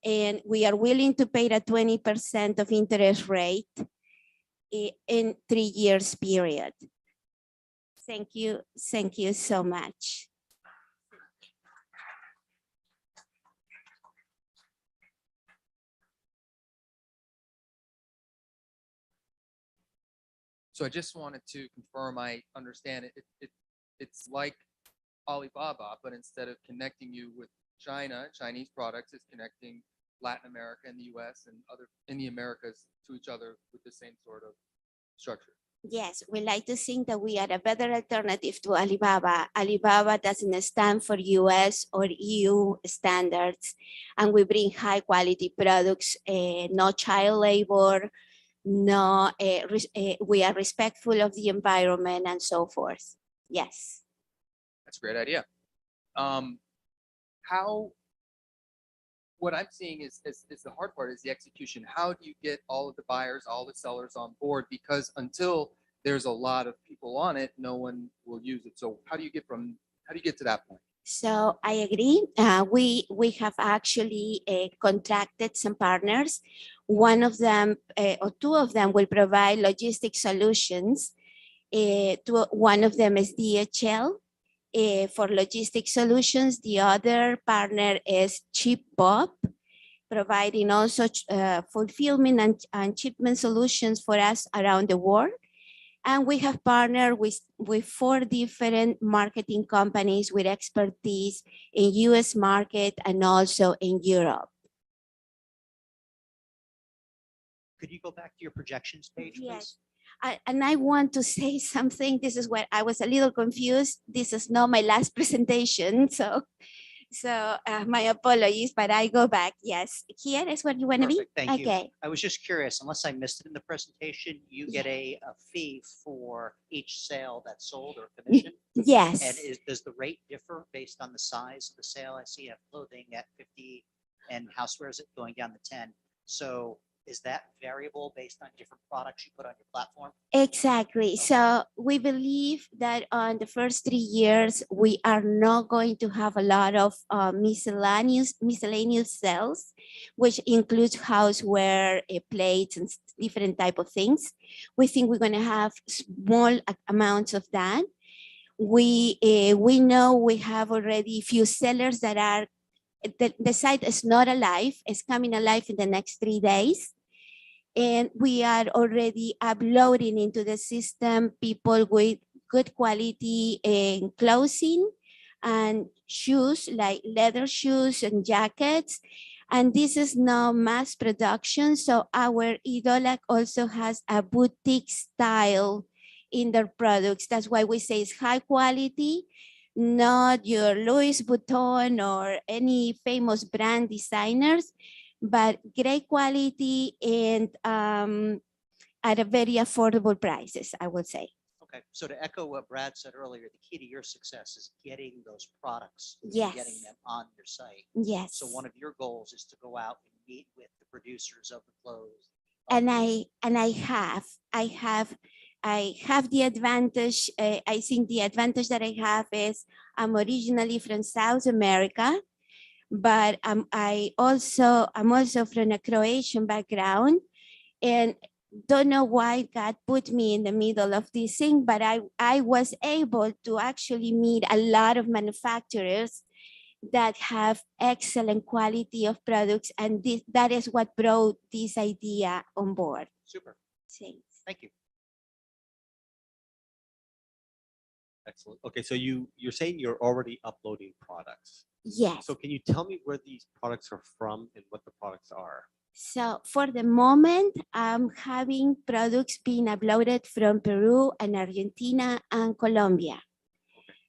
and we are willing to pay a 20% of interest rate in 3 years period. Thank you so much. So I just wanted to confirm I understand it. It's like Alibaba, but instead of connecting you with Chinese products, it's connecting Latin America and the US and other in the Americas to each other with the same sort of structure. Yes, we like to think that we are a better alternative to Alibaba. Alibaba doesn't stand for US or EU standards, and we bring high quality products, no child labor, no, we are respectful of the environment and so forth. Yes. That's a great idea. How, what I'm seeing is the hard part is the execution. How do you get all of the buyers, all the sellers on board? Because until there's a lot of people on it, no one will use it. So how do you get to that point? So I agree. We have actually contracted some partners. One of them or two of them will provide logistic solutions. One of them is DHL for logistic solutions. The other partner is Chip Bob, providing also fulfillment and shipment solutions for us around the world. And we have partnered with 4 different marketing companies with expertise in US market and also in Europe. Could you go back to your projections page, please? Yes. And I want to say something. This is where I was a little confused. This is not my last presentation, so my apologies, but I go back. Yes, here is where you want to be. Perfect, thank you. Okay. I was just curious, unless I missed it in the presentation, you get a fee for each sale that's sold or commission? And Yes. does the rate differ based on the size of the sale? I see you have clothing at 50 and housewares it going down to 10. So is that variable based on different products you put on your platform? Exactly. So we believe that on the first 3 years, we are not going to have a lot of miscellaneous sales, which includes houseware, plates, and different type of things. We think we're going to have small amounts of that. We know we have already few sellers that are, the site is not alive, it's coming alive in the next 3 days. And we are already uploading into the system people with good quality clothing and shoes, like leather shoes and jackets. And this is now mass production. So our Idolac also has a boutique style in their products. That's why we say it's high quality, not your Louis Vuitton or any famous brand designers, but great quality and at a very affordable prices, I would say. Okay, so to echo what Brad said earlier, the key to your success is getting those products, and Yes. getting them on your site. Yes. So one of your goals is to go out and meet with the producers of the clothes. And I have the advantage. I think the advantage that I have is I'm originally from South America, but I'm also from a Croatian background, and don't know why God put me in the middle of this thing, but I was able to actually meet a lot of manufacturers that have excellent quality of products, and that is what brought this idea on board. Super, Thanks. thank you. Excellent. Okay, so you're saying you're already uploading products. Yes. So can you tell me where these products are from and what the products are? So for the moment, I'm having products being uploaded from Peru and Argentina and Colombia.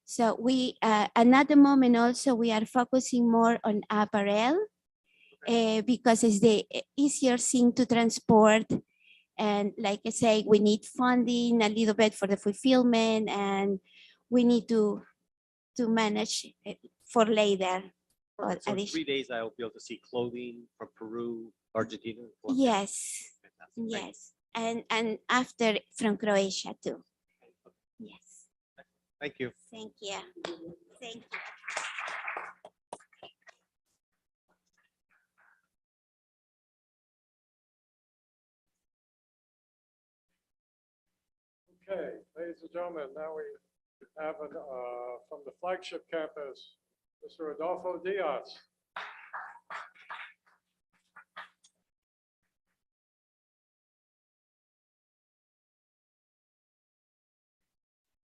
So we, at the moment also, we are focusing more on apparel because it's the easier thing to transport. And like I say, we need funding a little bit for the fulfillment, and we need to manage it for later. So in 3 days, I will be able to see clothing from Peru, Argentina. and Colombia. Yes, Fantastic. Thank you. yes. And after from Croatia too. Yes. Thank you. Thank you. Thank you. Okay, ladies and gentlemen, now we have from the flagship campus, Mr. Adolfo Diaz.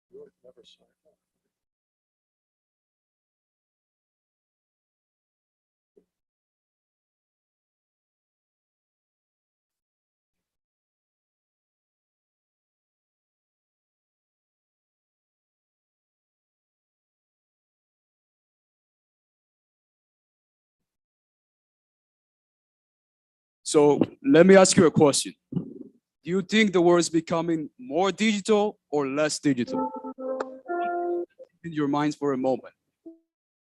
You would never sign up. So let me ask you a question. Do you think the world is becoming more digital or less digital? In your minds for a moment.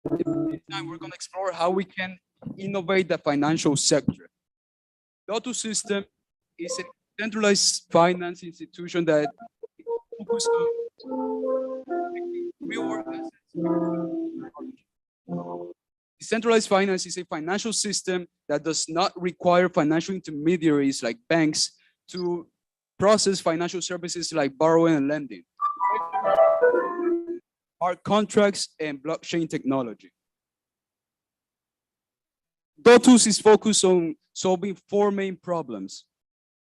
This time we're going to explore how we can innovate the financial sector. Lotus System is a centralized finance institution that focuses on real-world assets. Decentralized finance is a financial system that does not require financial intermediaries like banks to process financial services like borrowing and lending, smart contracts, and blockchain technology. Lotus is focused on solving four main problems.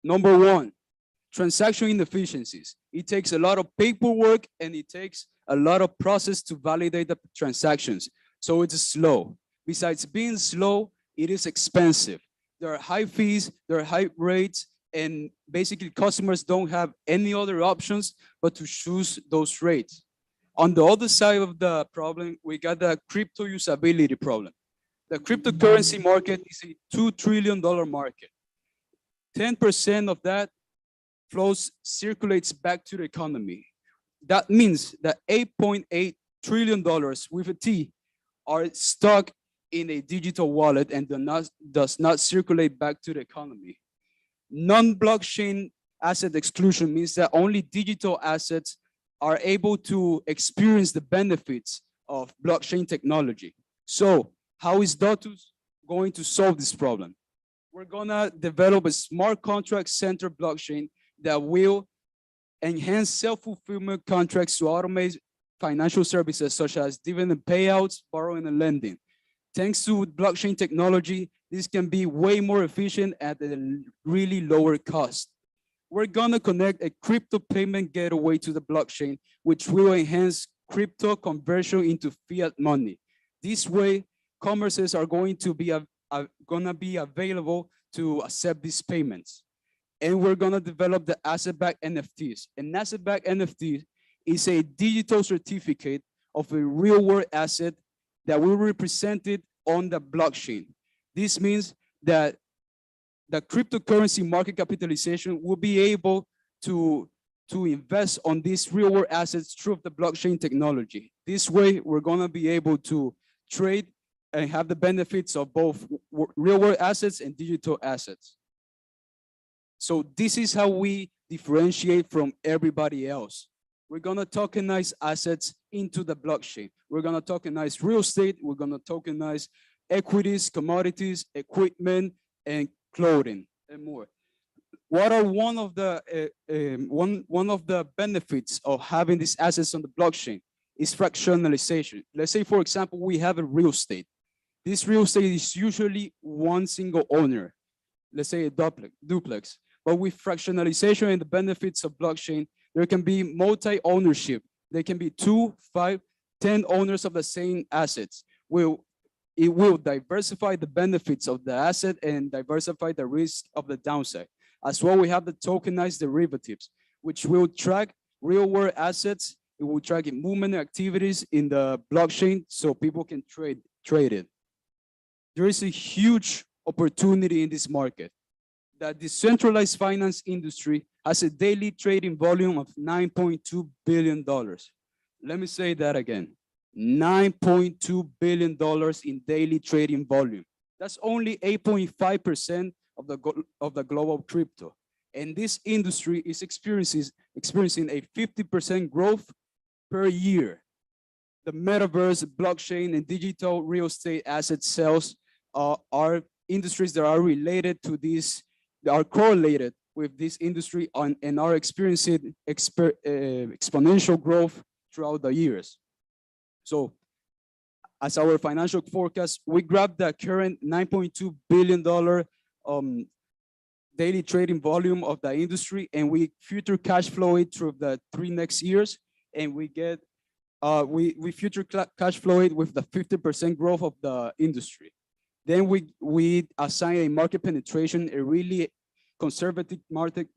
Number one, transaction inefficiencies. It takes a lot of paperwork and it takes a lot of process to validate the transactions. So it's slow. Besides being slow, it is expensive. There are high fees, there are high rates, and basically customers don't have any other options but to choose those rates. On the other side of the problem, we got the crypto usability problem. The cryptocurrency market is a $2 trillion market. 10% of that flows circulates back to the economy. That means that $8.8 trillion with a T are stuck in a digital wallet and does not circulate back to the economy. Non-blockchain asset exclusion means that only digital assets are able to experience the benefits of blockchain technology. So how is Lotus going to solve this problem? We're gonna develop a smart contract-centered blockchain that will enhance self-fulfillment contracts to automate financial services such as dividend payouts, borrowing, and lending. Thanks to blockchain technology, this can be way more efficient at a really lower cost. We're gonna connect a crypto payment gateway to the blockchain, which will enhance crypto conversion into fiat money. This way, commerces are going to be available to accept these payments. And we're gonna develop the asset-backed NFTs. An asset-backed NFT is a digital certificate of a real-world asset that will be represented on the blockchain. This means that the cryptocurrency market capitalization will be able to invest on these real-world assets through the blockchain technology. This way, we're gonna be able to trade and have the benefits of both real-world assets and digital assets. So this is how we differentiate from everybody else. We're gonna tokenize assets into the blockchain. We're gonna tokenize real estate. We're gonna tokenize equities, commodities, equipment, and clothing, and more. What are one of the benefits of having these assets on the blockchain is fractionalization. Let's say, for example, we have a real estate. This real estate is usually one single owner, let's say a duplex. But with fractionalization and the benefits of blockchain, there can be multi-ownership. There can be 2, 5, 10 owners of the same assets. It will diversify the benefits of the asset and diversify the risk of the downside. As well, we have the tokenized derivatives, which will track real-world assets. It will track movement activities in the blockchain so people can trade it. There is a huge opportunity in this market. The decentralized finance industry has a daily trading volume of $9.2 billion. Let me say that again. $9.2 billion in daily trading volume. That's only 8.5% of the global crypto. And this industry is experiencing a 50% growth per year. The metaverse, blockchain, and digital real estate asset sales are industries that are related to this, that are correlated with this industry and are experiencing exponential growth throughout the years. So as our financial forecast, we grabbed the current $9.2 billion daily trading volume of the industry, and we future cash flow it through the 3 next years, and we get we future cash flow it with the 50% growth of the industry. Then we assign a market penetration, a really conservative market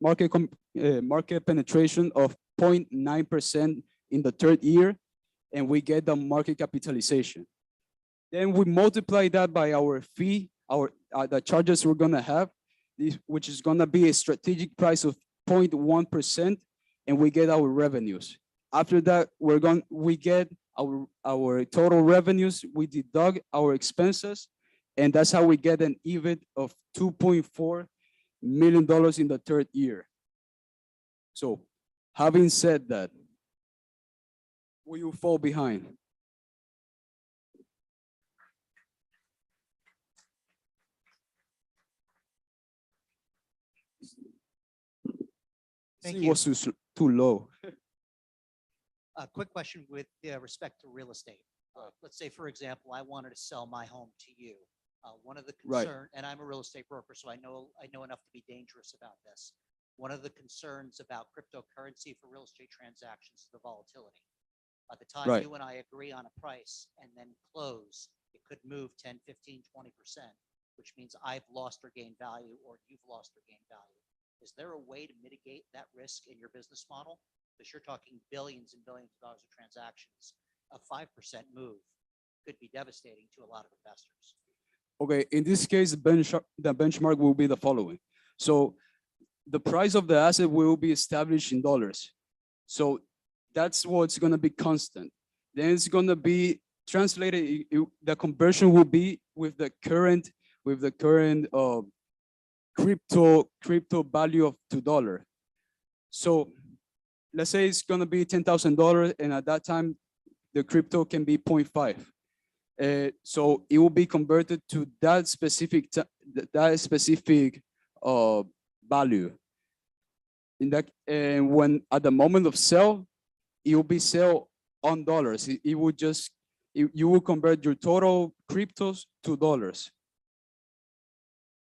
penetration of 0.9% in the 3rd year, and we get the market capitalization. Then we multiply that by our fee, the charges we're gonna have, which is gonna be a strategic price of 0.1% and we get our revenues. After that, we get our total revenues, we deduct our expenses, and that's how we get an EBIT of $2.4 million in the third year. So having said that, will you fall behind? Thank It you. was too low. A quick question with respect to real estate. Let's say, for example, I wanted to sell my home to you. One of the Right. concern, and I'm a real estate broker, so I know enough to be dangerous about this. One of the concerns about cryptocurrency for real estate transactions is the volatility. By the time Right. you and I agree on a price and then close, it could move 10, 15, 20%, which means I've lost or gained value or you've lost or gained value. Is there a way to mitigate that risk in your business model? Because you're talking billions and billions of dollars of transactions. A 5% move could be devastating to a lot of investors. Okay, in this case, the benchmark will be the following. So the price of the asset will be established in dollars. So that's what's gonna be constant. Then it's gonna be translated, the conversion will be with the current crypto value of $2. So let's say it's gonna be $10,000, and at that time, the crypto can be 0.5. So it will be converted to that specific value. And when at the moment of sale, it will be sell on dollars. It would just you will convert your total cryptos to dollars.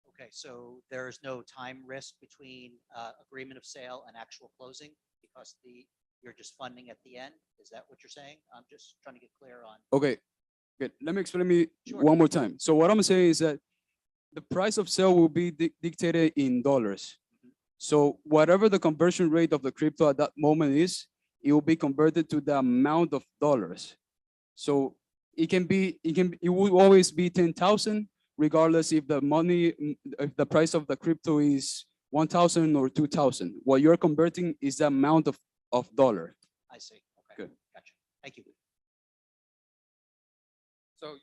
Okay, so there's no time risk between agreement of sale and actual closing because you're just funding at the end. Is that what you're saying? I'm just trying to get clear on. Okay, good. Let me explain Sure. one more time. So what I'm saying is that the price of sale will be dictated in dollars. So whatever the conversion rate of the crypto at that moment is, it will be converted to the amount of dollars. So it will always be 10,000, regardless if if the price of the crypto is 1,000 or 2,000. What you're converting is the amount of dollar. I see. Okay. Good. Gotcha. Thank you. So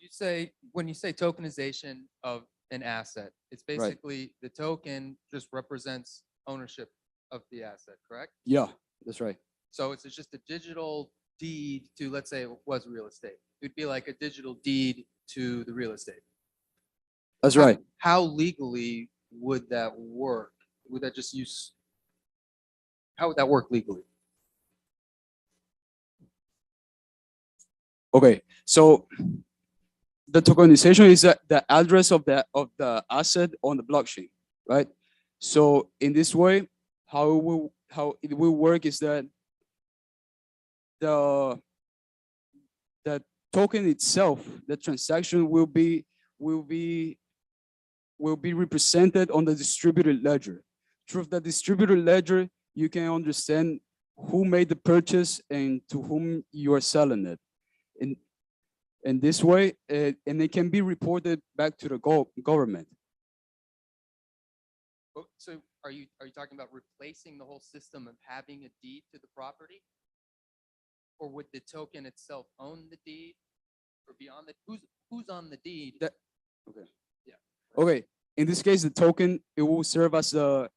when you say tokenization of an asset, it's Right. basically the token just represents ownership of the asset, correct? Yeah, that's right. So it's just a digital deed to, let's say it was real estate. It would be like a digital deed to the real estate. That's right. How legally would that work? Would that just how would that work legally? Okay, so the tokenization is the address of the asset on the blockchain, right? So in this way, how it will work is that the token itself, the transaction will be represented on the distributed ledger. Through the distributed ledger, you can understand who made the purchase and to whom you are selling it. In this way, and it can be reported back to the government. So are you talking about replacing the whole system of having a deed to the property? Or would the token itself own the deed? Or beyond that, who's on the deed? Okay. Yeah. Okay. In this case, the token, it will serve as a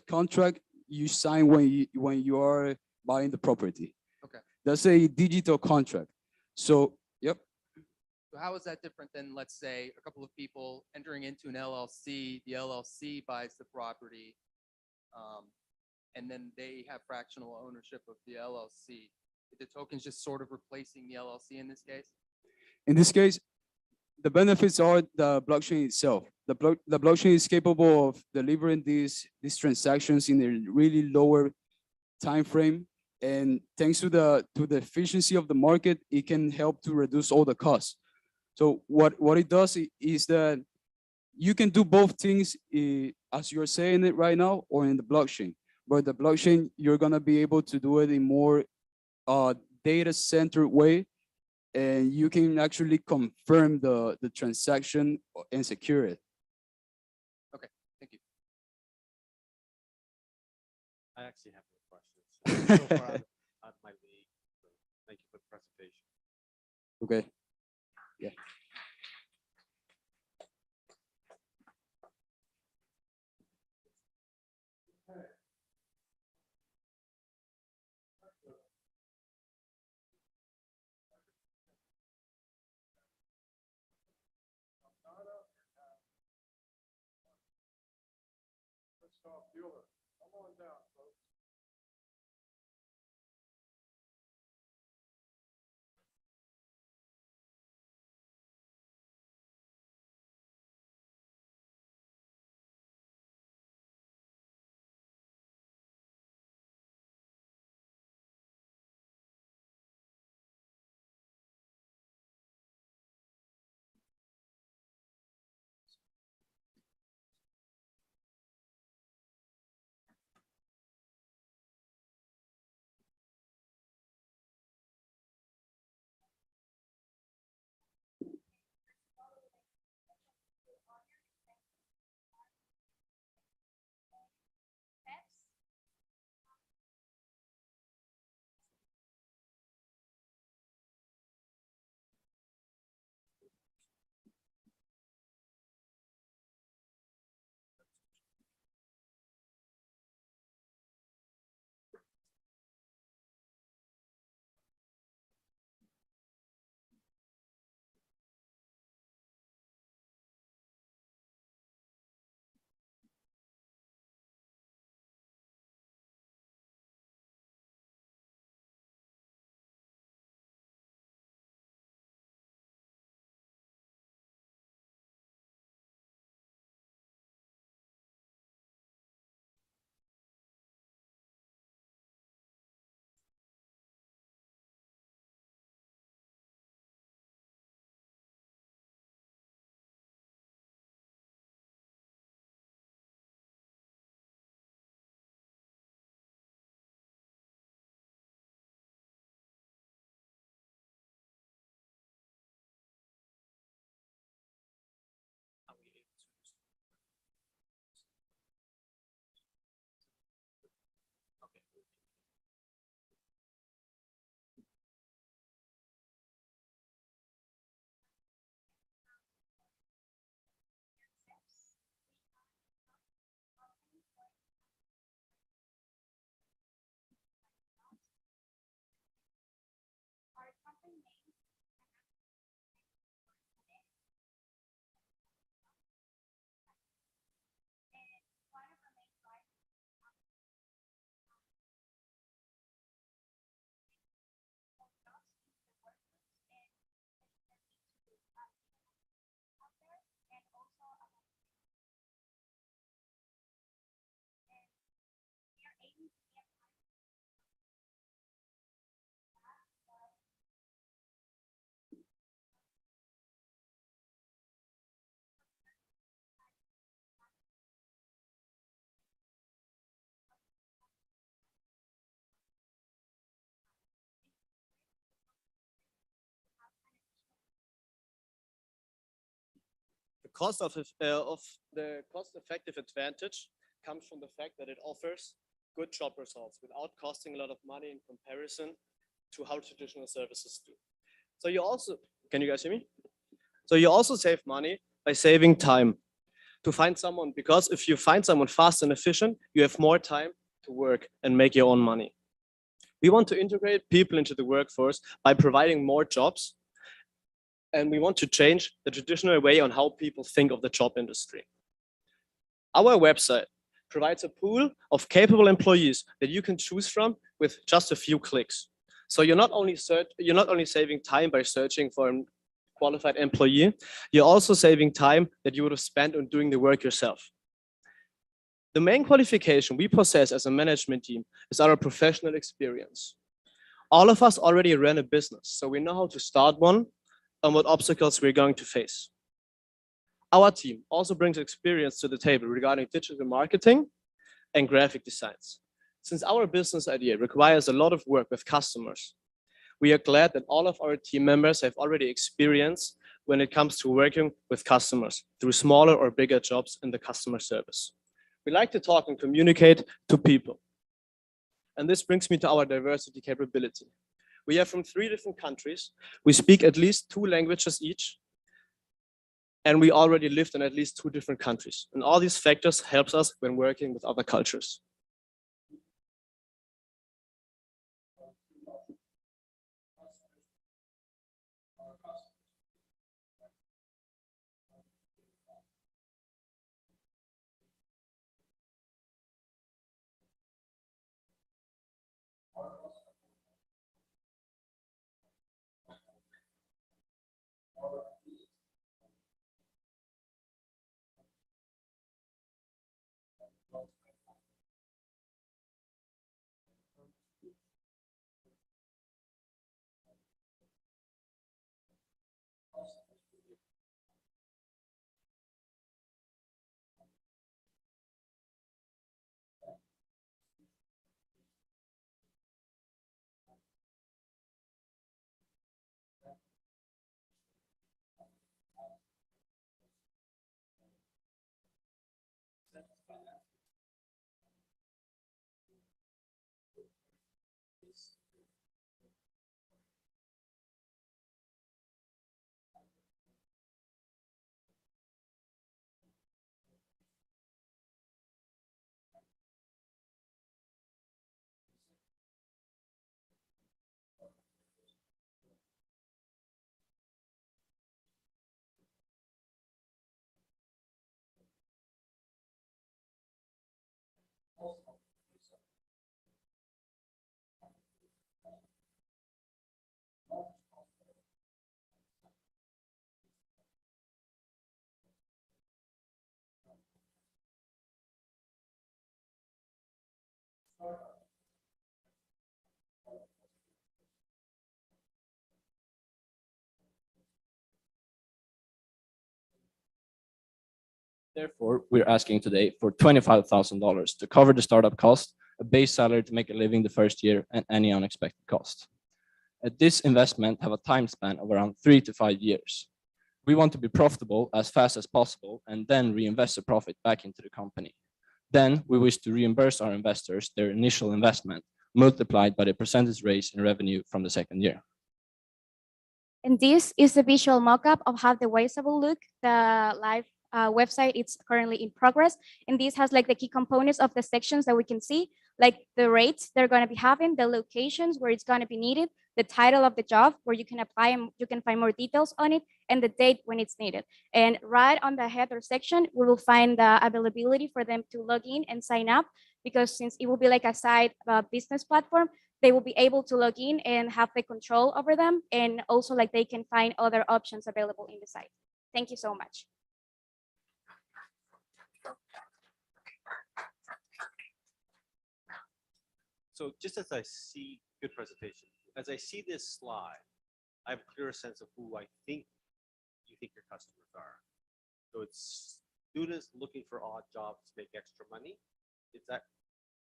contract you sign when you are buying the property. Okay. That's a digital contract. So, yep. So how is that different than, let's say, a couple of people entering into an LLC, the LLC buys the property, and then they have fractional ownership of the LLC. The token's just sort of replacing the LLC in this case? In this case, the benefits are the blockchain itself. The blockchain is capable of delivering these transactions in a really lower time frame. And thanks to the efficiency of the market, it can help to reduce all the costs. So what it does is that you can do both things as you're saying it right now or in the blockchain. But the blockchain, you're gonna be able to do it in more data-centered way, and you can actually confirm the transaction and secure it. Okay, thank you. I actually have no questions. So far, I'm out of my league. So thank you for the presentation. Okay. Yeah. Christoph Bueller. Come on down, folks. The cost-effective advantage comes from the fact that it offers good job results without costing a lot of money in comparison to how traditional services do. So you also, can you guys hear me? So you also save money by saving time to find someone, because if you find someone fast and efficient, you have more time to work and make your own money. We want to integrate people into the workforce by providing more jobs, and we want to change the traditional way on how people think of the job industry. Our website provides a pool of capable employees that you can choose from with just a few clicks. So you're not only saving time by searching for a qualified employee, you're also saving time that you would have spent on doing the work yourself. The main qualification we possess as a management team is our professional experience. All of us already ran a business, so we know how to start one and what obstacles we're going to face. Our team also brings experience to the table regarding digital marketing and graphic designs. Since our business idea requires a lot of work with customers, we are glad that all of our team members have already experience when it comes to working with customers through smaller or bigger jobs in the customer service. We like to talk and communicate to people. And this brings me to our diversity capability. We are from 3 different countries. We speak at least 2 languages each. And we already lived in at least 2 different countries. And all these factors helps us when working with other cultures. Therefore, we're asking today for $25,000 to cover the startup cost, a base salary to make a living the first year, and any unexpected cost. This investment have a time span of around 3 to 5 years. We want to be profitable as fast as possible and then reinvest the profit back into the company. Then we wish to reimburse our investors their initial investment multiplied by the percentage raise in revenue from the second year. And this is a visual mock-up of how the Waysable will look. The live website, it's currently in progress. And this has like the key components of the sections that we can see, like the rates they're going to be having, the locations where it's going to be needed, the title of the job where you can apply and you can find more details on it, and the date when it's needed. And right on the header section, we will find the availability for them to log in and sign up, because since it will be like a side business platform, they will be able to log in and have the control over them. And also like they can find other options available in the site. Thank you so much. So just as I see, good presentation, as I see this slide, I have a clearer sense of who I think you think your customers are. So it's students looking for odd jobs to make extra money. Is that,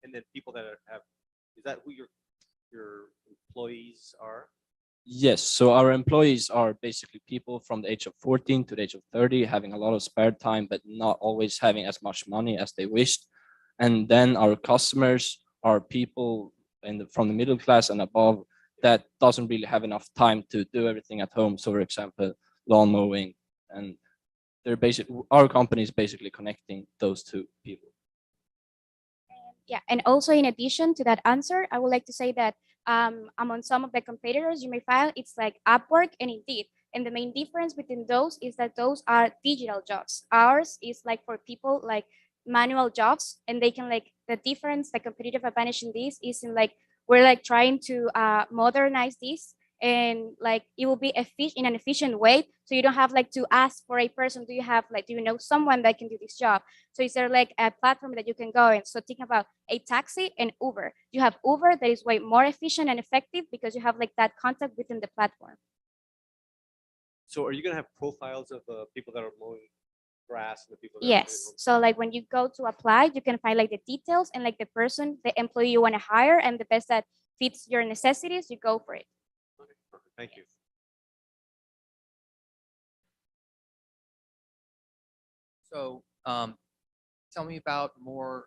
and then people that have, is that who your employees are? Yes, so our employees are basically people from the age of 14 to the age of 30, having a lot of spare time, but not always having as much money as they wished. And then our customers are people from the middle class and above that doesn't really have enough time to do everything at home. So for example, lawn mowing, and our company is basically connecting those two people. Yeah, and also in addition to that answer, I would like to say that among some of the competitors you may find, it's like Upwork and Indeed. And the main difference between those is that those are digital jobs. Ours is like for people like manual jobs, and they can like, the difference, the competitive advantage in this is in like, we're like trying to modernize this, and like it will be in an efficient way. So you don't have like to ask for a person, do you know someone that can do this job? So is there like a platform that you can go in? So think about a taxi and Uber. You have Uber that is way more efficient and effective because you have like that contact within the platform. So are you gonna have profiles of people that are mowing grass and the people that Yes. So like when you go to apply, you can find like the details and like the person, the employee you want to hire, and the best that fits your necessities, you go for it. Okay, perfect. Thank you. So tell me about more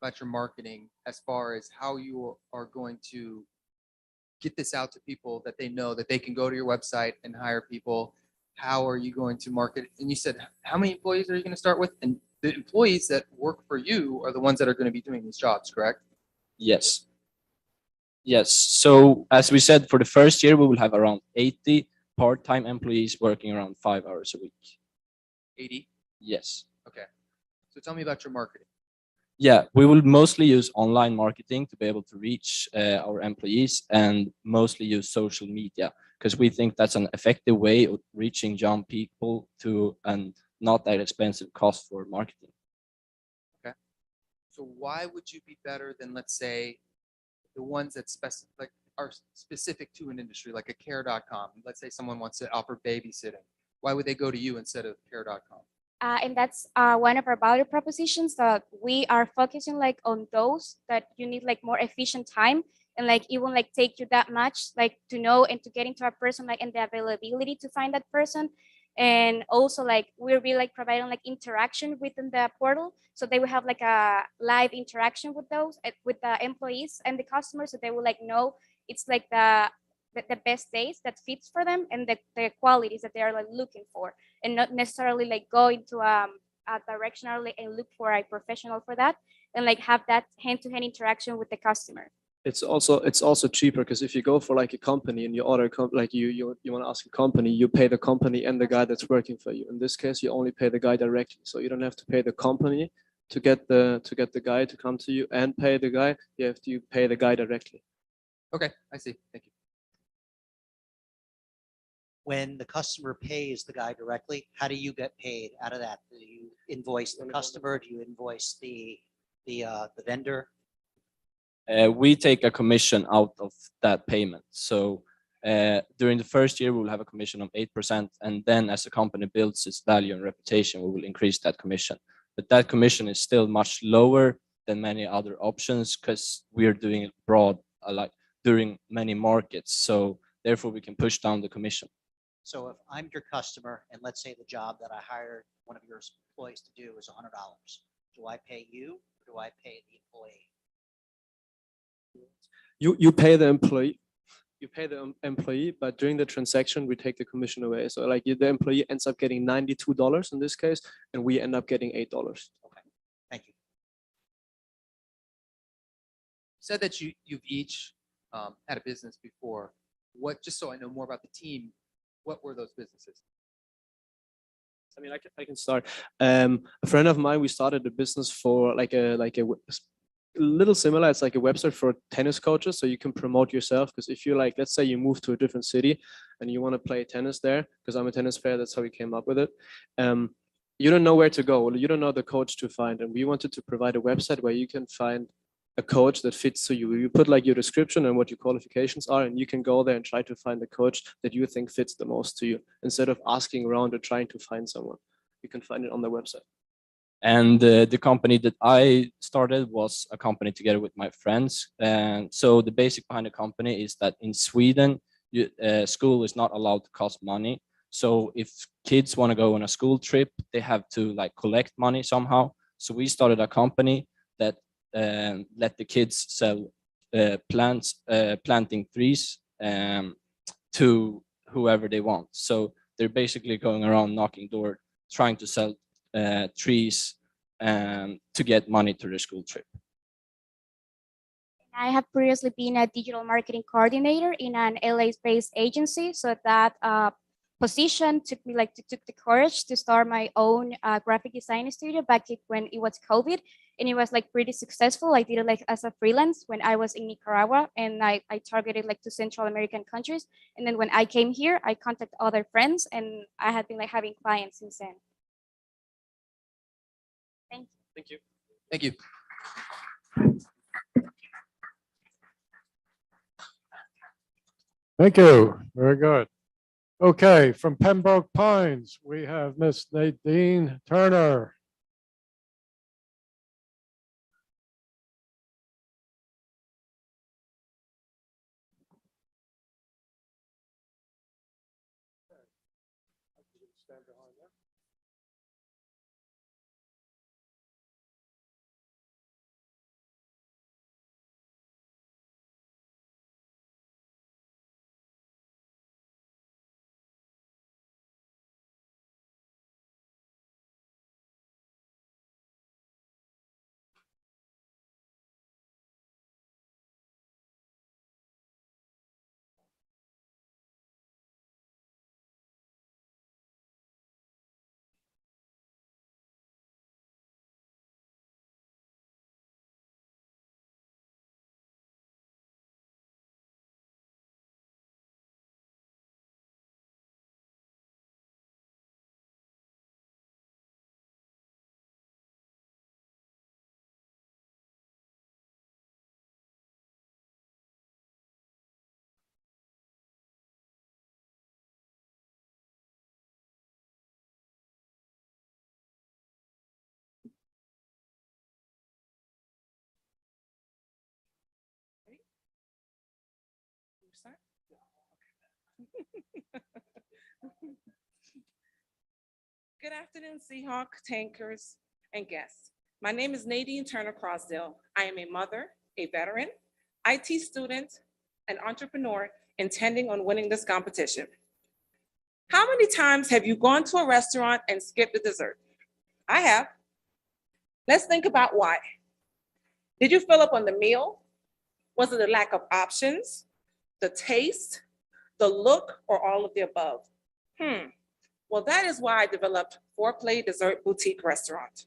about your marketing as far as how you are going to get this out to people that they know that they can go to your website and hire people? How are you going to market? And you said, how many employees are you going to start with? And the employees that work for you are the ones that are going to be doing these jobs, correct? Yes. Yes. So as we said, for the first year, we will have around 80 part-time employees working around 5 hours a week. 80? Yes. Okay. So tell me about your marketing. Yeah, we will mostly use online marketing to be able to reach our employees, and mostly use social media because we think that's an effective way of reaching young people to and not that expensive cost for marketing. Okay. So why would you be better than, let's say, the ones that are specific to an industry, like a care.com? Let's say someone wants to offer babysitting. Why would they go to you instead of care.com? And that's one of our value propositions, that we are focusing like on those that you need like more efficient time, and like it won't like take you that much like to know and to get into a person, like, and the availability to find that person. And also like we're really like providing like interaction within the portal, so they will have like a live interaction with those with the employees and the customers, so they will like know it's like the best days that fits for them, and the qualities that they are like looking for, and not necessarily like go into a directionally and look for a professional for that, and like have that hand-to-hand interaction with the customer. It's also cheaper because if you go for like a company and you order like you want to ask a company, you pay the company and the guy that's working for you. In this case, you only pay the guy directly, so you don't have to pay the company to get the guy to come to you and pay the guy. You have to pay the guy directly. Okay, I see. Thank you. When the customer pays the guy directly, how do you get paid out of that? Do you invoice the customer? Do you invoice the vendor? We take a commission out of that payment. So during the first year, we will have a commission of 8%. And then as the company builds its value and reputation, we will increase that commission. But that commission is still much lower than many other options because we are doing it broad, like during many markets. So therefore, we can push down the commission. So if I'm your customer and let's say the job that I hired one of your employees to do is $100, do I pay you or do I pay the employee? You pay the employee. You pay the employee, but during the transaction, we take the commission away. So like the employee ends up getting $92 in this case, and we end up getting $8. Okay, thank you. You said that you've each had a business before. Just so I know more about the team, what were those businesses? I mean, I can start. A friend of mine, we started a business for like a little similar. It's like a website for tennis coaches, so you can promote yourself. Because if you like, let's say you move to a different city and you want to play tennis there, because I'm a tennis player, that's how we came up with it. You don't know where to go. You don't know the coach to find, and we wanted to provide a website where you can find a coach that fits to you. You put like your description and what your qualifications are, and you can go there and try to find the coach that you think fits the most to you, instead of asking around or trying to find someone. You can find it on the website. And the company that I started was a company together with my friends. And so the basic behind the company is that in Sweden, school is not allowed to cost money. So if kids want to go on a school trip, they have to like collect money somehow. So we started a company that let the kids sell planting trees to whoever they want. So they're basically going around knocking door, trying to sell trees to get money to their school trip. I have previously been a digital marketing coordinator in an LA-based agency, so that position took the courage to start my own graphic design studio back when it was COVID, and it was like pretty successful. I did it like as a freelance when I was in Nicaragua, and I targeted like to Central American countries. And then when I came here, I contacted other friends, and I had been like having clients since then. Thank you. Thank you. Thank you. Thank you. Very good. Okay, from Pembroke Pines, we have Miss Nadine Turner. start? Good afternoon, Seahawk, tankers, and guests. My name is Nadine Turner Crosdale. I am a mother, a veteran, IT student, an entrepreneur intending on winning this competition. How many times have you gone to a restaurant and skipped the dessert? I have. Let's think about why. Did you fill up on the meal? Was it the lack of options, the taste, the look, or all of the above? Well, that is why I developed Foreplay Dessert Boutique Restaurant.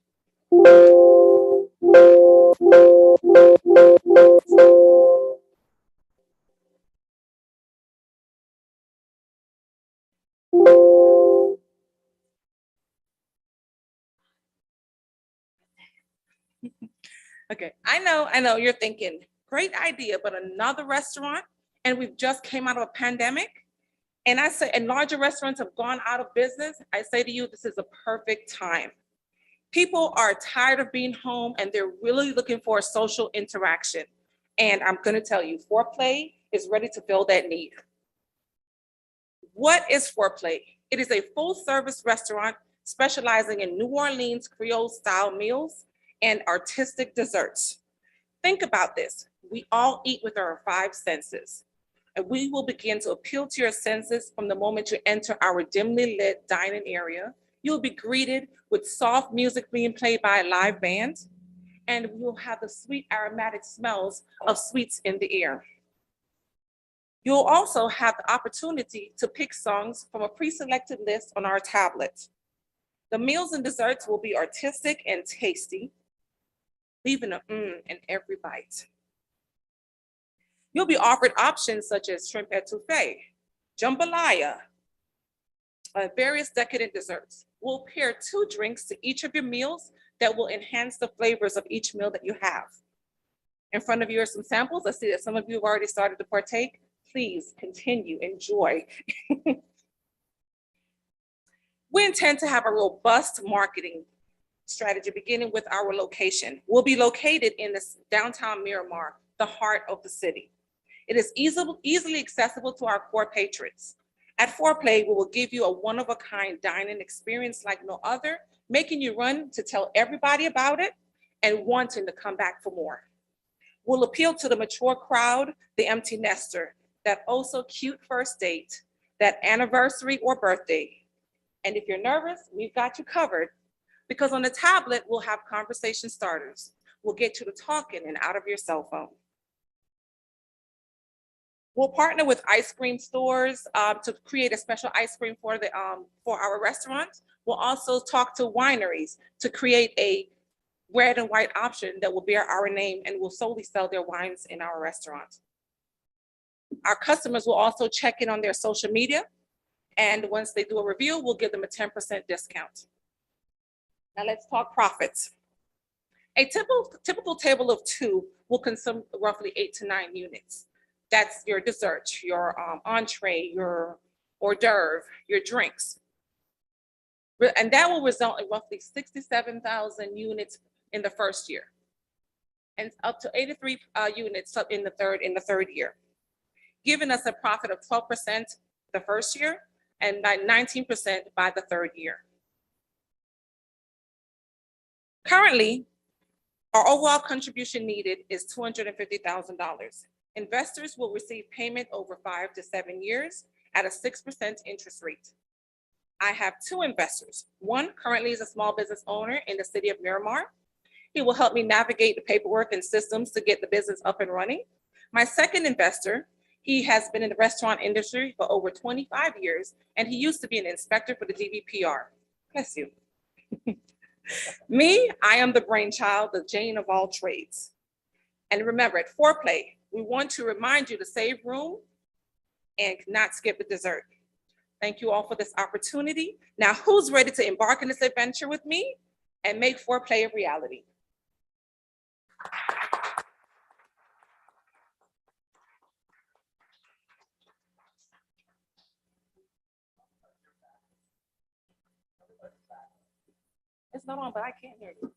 Okay, I know, you're thinking, great idea, but another restaurant, and we've just came out of a pandemic? And I say, and larger restaurants have gone out of business. I say to you, this is a perfect time. People are tired of being home and they're really looking for a social interaction. And I'm gonna tell you, Foreplay is ready to fill that need. What is Foreplay? It is a full-service restaurant specializing in New Orleans Creole style meals and artistic desserts. Think about this. We all eat with our 5 senses. And we will begin to appeal to your senses from the moment you enter our dimly lit dining area. You'll be greeted with soft music being played by a live band, and we'll have the sweet aromatic smells of sweets in the air. You'll also have the opportunity to pick songs from a pre-selected list on our tablet. The meals and desserts will be artistic and tasty, leaving an in every bite. You'll be offered options such as shrimp etouffee, jambalaya, various decadent desserts. We'll pair 2 drinks to each of your meals that will enhance the flavors of each meal that you have. In front of you are some samples. I see that some of you have already started to partake. Please continue, enjoy. We intend to have a robust marketing strategy beginning with our location. We'll be located in the downtown Miramar, the heart of the city. It is easily accessible to our core patrons. At Foreplay, we will give you a one-of-a-kind dining experience like no other, making you run to tell everybody about it and wanting to come back for more. We'll appeal to the mature crowd, the empty nester, that also cute first date, that anniversary or birthday. And if you're nervous, we've got you covered, because on the tablet, we'll have conversation starters. We'll get you to talking and out of your cell phone. We'll partner with ice cream stores to create a special ice cream for our restaurant. We'll also talk to wineries to create a red and white option that will bear our name and will solely sell their wines in our restaurant. Our customers will also check in on their social media, and once they do a review, we'll give them a 10% discount. Now let's talk profits. A typical table of 2 will consume roughly 8 to 9 units. That's your dessert, your entree, your hors d'oeuvre, your drinks. And that will result in roughly 67,000 units in the first year, and up to 83 units in the third year, giving us a profit of 12% the first year and by 19% by the third year. Currently, our overall contribution needed is $250,000. Investors will receive payment over 5 to 7 years at a 6% interest rate. I have 2 investors. One currently is a small business owner in the city of Miramar. He will help me navigate the paperwork and systems to get the business up and running. My second investor, he has been in the restaurant industry for over 25 years, and he used to be an inspector for the DVPR. Bless you. Me, I am the brainchild, the Jane of all trades. And remember, at Foreplay, we want to remind you to save room and not skip the dessert. Thank you all for this opportunity. Now, who's ready to embark on this adventure with me and make Foreplay a reality? It's not on, but I can't hear you.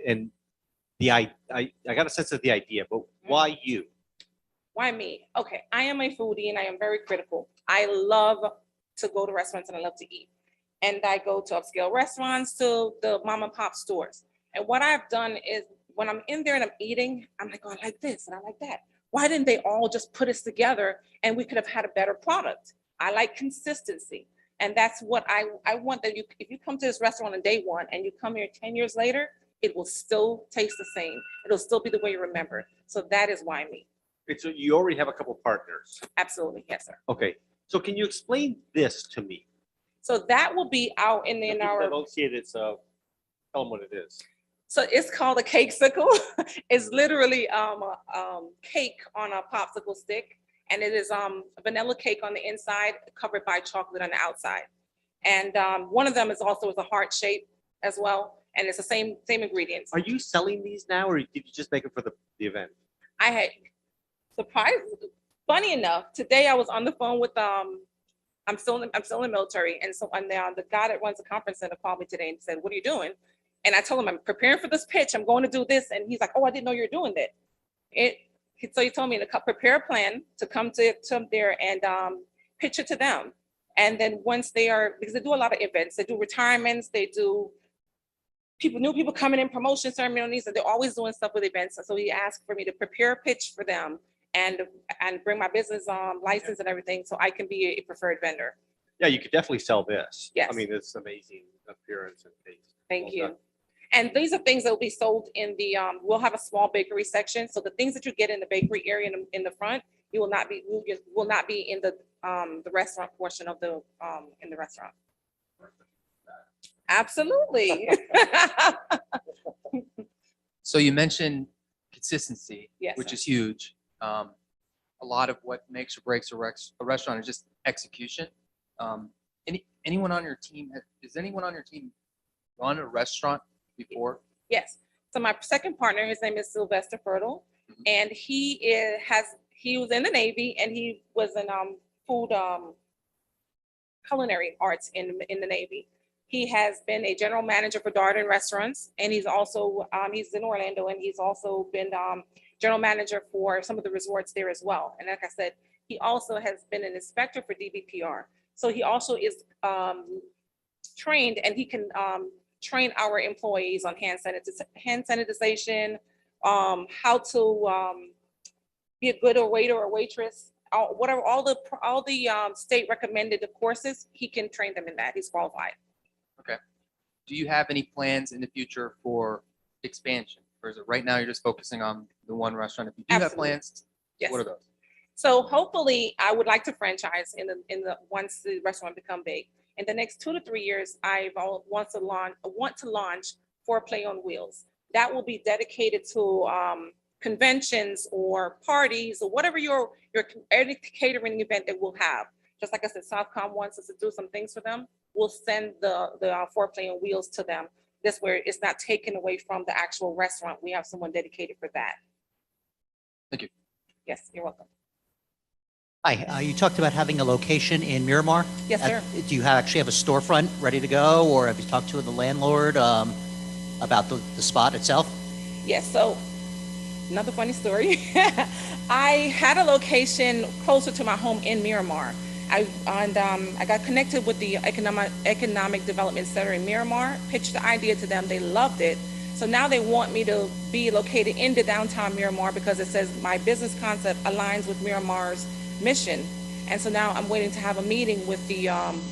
And I got a sense of the idea, but Why you? Why me? Okay, I am a foodie and I am very critical. I love to go to restaurants and I love to eat. And I go to upscale restaurants, to the mom and pop stores. And what I've done is when I'm in there and I'm eating, I'm like, oh, I like this and I like that. Why didn't they all just put us together and we could have had a better product? I like consistency. And that's what I want, that you, if you come to this restaurant on day one and you come here 10 years later, it will still taste the same. It'll still be the way you remember it. So that is why me. Okay, so you already have a couple partners. Absolutely, yes, sir. Okay, so can you explain this to me? So that will be out in People our, that don't see it, it's tell them what it is. so it's called a Keiser. It's literally cake on a popsicle stick. And it is vanilla cake on the inside, covered by chocolate on the outside. And one of them is also a heart shape as well. And it's the same ingredients. Are you selling these now, or did you just make it for the event? I had surprised, funny enough, today I was on the phone with I'm still in the military, and so the guy that runs the conference center called me today and said, "What are you doing?" And I told him I'm preparing for this pitch. I'm going to do this, and he's like, "Oh, I didn't know you were doing that." So he told me to prepare a plan to come to there and pitch it to them. And then once they are, because they do a lot of events, they do retirements, they do new people coming in, promotion ceremonies, and they're always doing stuff with events. So he asked for me to prepare a pitch for them and bring my business license and everything so I can be a preferred vendor. Yeah, you could definitely sell this. Yes. I mean, it's amazing appearance and taste. Thank Well you. done. And these are things that will be sold in the, we'll have a small bakery section. So the things that you get in the bakery area in the front, you will not be in the restaurant portion of the, in the restaurant. Absolutely. So you mentioned consistency, Yes, which sir. is huge. A lot of what makes or breaks a restaurant is just execution. Anyone on your team, does anyone on your team run a restaurant before? Yes. So my second partner, his name is Sylvester Fertile, and he was in the Navy and he was in food culinary arts in the Navy. He has been a general manager for Darden Restaurants, and he's also he's in Orlando, and he's also been general manager for some of the resorts there as well. And like I said, he also has been an inspector for DBPR. So he also is trained, and he can train our employees on hand sanitization, how to be a good waiter or waitress, whatever, all the state recommended courses, he can train them in that. He's qualified. Okay. Do you have any plans in the future for expansion? Or is it right now you're just focusing on the one restaurant? If you do have Absolutely. plans, Yes. what are those? So hopefully I would like to franchise in the once the restaurant become big. In the next 2 to 3 years, I want to launch For Play on Wheels. That will be dedicated to conventions or parties or whatever your any catering event that we'll have. Just like I said, Southcom wants us to do some things for them. We'll send the For Play on Wheels to them. This where it's not taken away from the actual restaurant. We have someone dedicated for that. Thank you. Yes, you're welcome. Hi, you talked about having a location in Miramar. Yes, sir. Do you actually have a storefront ready to go, or have you talked to the landlord about the spot itself? Yes, so another funny story. I had a location closer to my home in Miramar. I got connected with the Economic Development Center in Miramar, pitched the idea to them. They loved it. So now they want me to be located in the downtown Miramar because it says my business concept aligns with Miramar's mission. And so now I'm waiting to have a meeting with the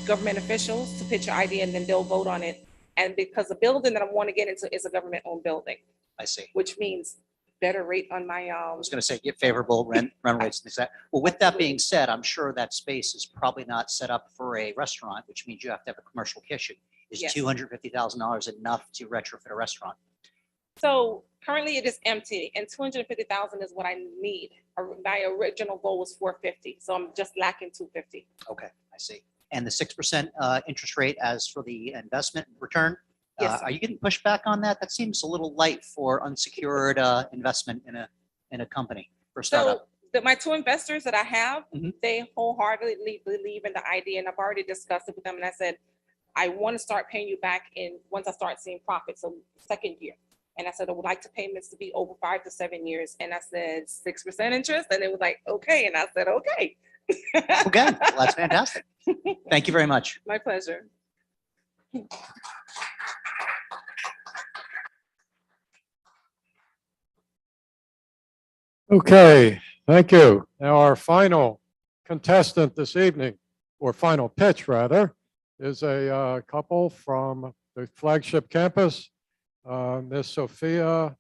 government officials to pitch an idea, and then they'll vote on it. And because the building that I want to get into is a government-owned building, I see. which means better rate on my I was going to say get favorable rent rates. And that. Well, with that being said, I'm sure that space is probably not set up for a restaurant, which means you have to have a commercial kitchen. Is Yes. $250,000 enough to retrofit a restaurant? So currently it is empty, and 250,000 is what I need. My original goal was 450, so I'm just lacking 250. Okay, I see. And the 6% interest rate as for the investment return, Yes, sir. are you getting pushback on that? That seems a little light for unsecured investment in a company for startup. So my two investors that I have, Mhm. they wholeheartedly believe in the idea, and I've already discussed it with them. And I said, I want to start paying you back once I start seeing profit. So second year. And I said, I would like the payments to be over 5 to 7 years. And I said 6% interest. And it was like, okay. And I said, okay. Okay, well, that's fantastic. Thank you very much. My pleasure. Okay, thank you. Now our final contestant this evening, or final pitch rather, is a couple from the flagship campus, Miss Sophia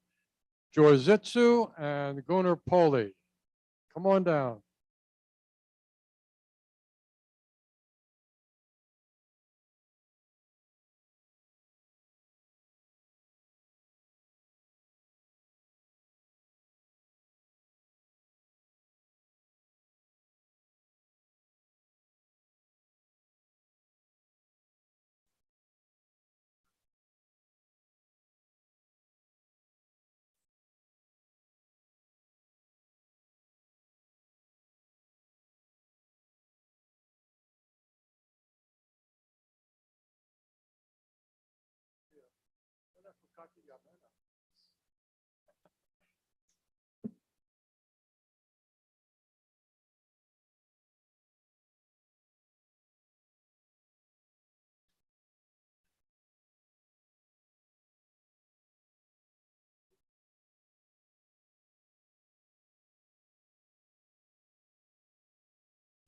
Jorzitsu and Gunnar Poli. Come on down.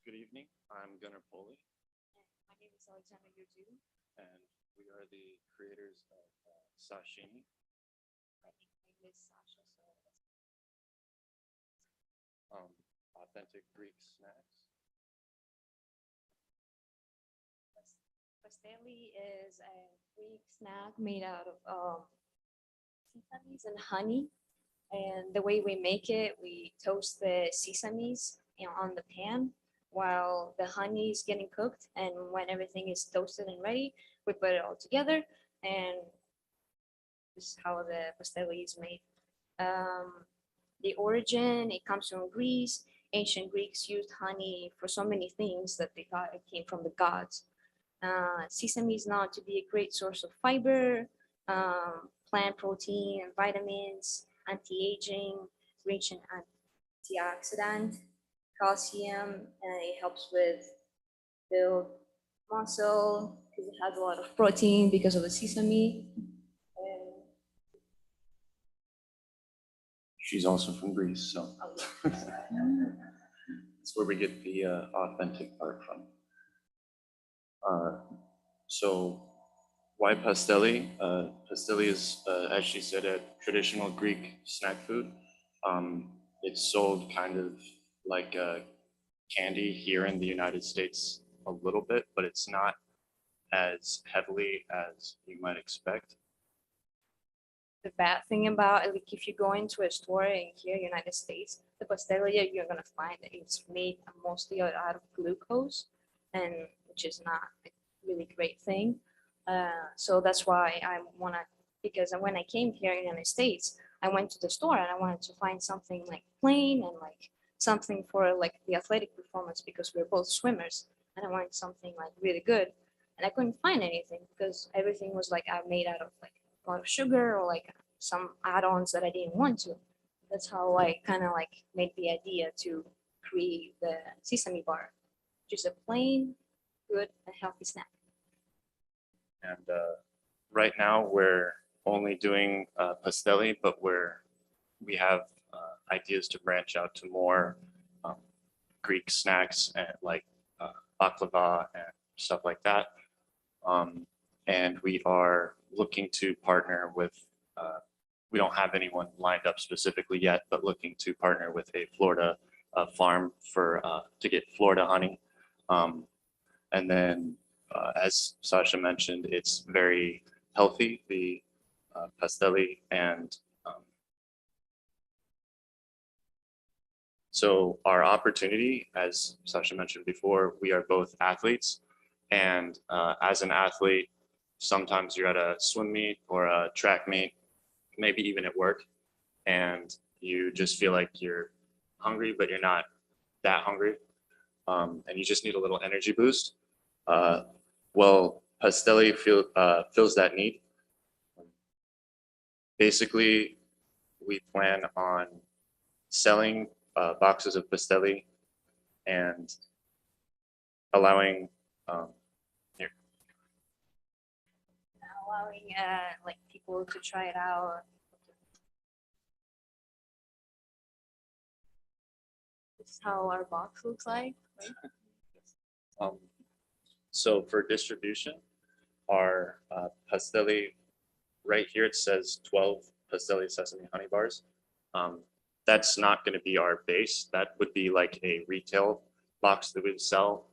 Good evening. I'm Gunnar Poli. My name is Alexander Yudu. And we are the creators of sashimi. My name is Sasha. Authentic Greek snacks. Pasteli is a Greek snack made out of sesames and honey. And the way we make it, we toast the sesames on the pan while the honey is getting cooked. And when everything is toasted and ready, we put it all together. And this is how the pasteli is made. The origin, it comes from Greece. Ancient Greeks used honey for so many things that they thought it came from the gods. Sesame is known to be a great source of fiber, plant protein and vitamins, anti-aging, rich in antioxidant, calcium, and it helps with build muscle because it has a lot of protein because of the sesame. She's also from Greece, so that's where we get the authentic part from. So why pasteli? Pasteli is, as she said, a traditional Greek snack food. It's sold kind of like candy here in the United States a little bit, but it's not as heavily as you might expect. The bad thing about it, like if you go into a store in here, United States, the pasteleria, you're gonna find that it's made mostly out of glucose, and which is not a really great thing. So that's why I wanna, because when I came here in the United States, I went to the store and I wanted to find something like plain and like something for like the athletic performance because we're both swimmers, and I wanted something like really good, and I couldn't find anything because everything was like made out of like a lot of sugar or like some add-ons that I didn't want to. That's how I kind of like made the idea to create the sesame bar, just a plain, good, and healthy snack. And right now we're only doing pasteli, but we have ideas to branch out to more Greek snacks and like baklava and stuff like that. And we are looking to partner with, we don't have anyone lined up specifically yet, but looking to partner with a Florida farm for to get Florida honey. And then, as Sasha mentioned, it's very healthy, the pasteli, and so our opportunity, as Sasha mentioned before, we are both athletes, and as an athlete, sometimes you're at a swim meet or a track meet, maybe even at work, and you just feel like you're hungry, but you're not that hungry, and you just need a little energy boost. Well, pasteli fills that need. Basically, we plan on selling boxes of pastelli and allowing here. Allowing like people to try it out. This is how our box looks like, right? So for distribution, our pastelli, right here it says 12 pastelli sesame honey bars. That's not going to be our base. That would be like a retail box that we would sell.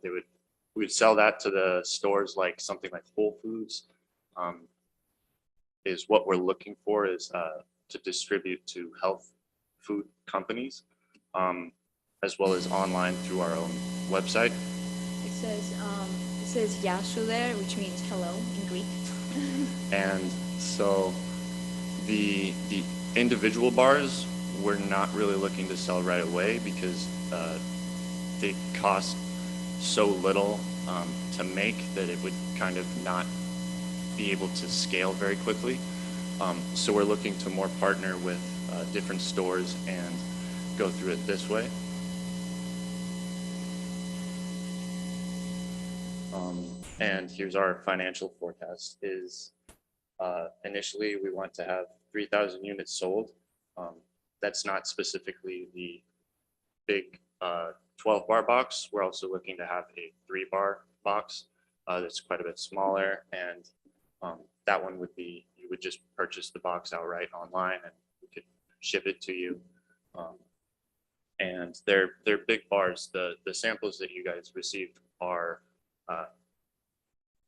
We'd sell that to the stores like something like Whole Foods. Is what we're looking for is to distribute to health food companies, as well as online through our own website. It says Yasu there, which means hello in Greek. And so the individual bars, we're not really looking to sell right away because they cost so little to make that it would kind of not be able to scale very quickly. So we're looking to more partner with different stores and go through it this way. And here's our financial forecast is initially we want to have 3,000 units sold. That's not specifically the big 12 bar box. We're also looking to have a 3-bar box that's quite a bit smaller, and that one would be, you would just purchase the box outright online and we could ship it to you. And they're big bars. The samples that you guys received are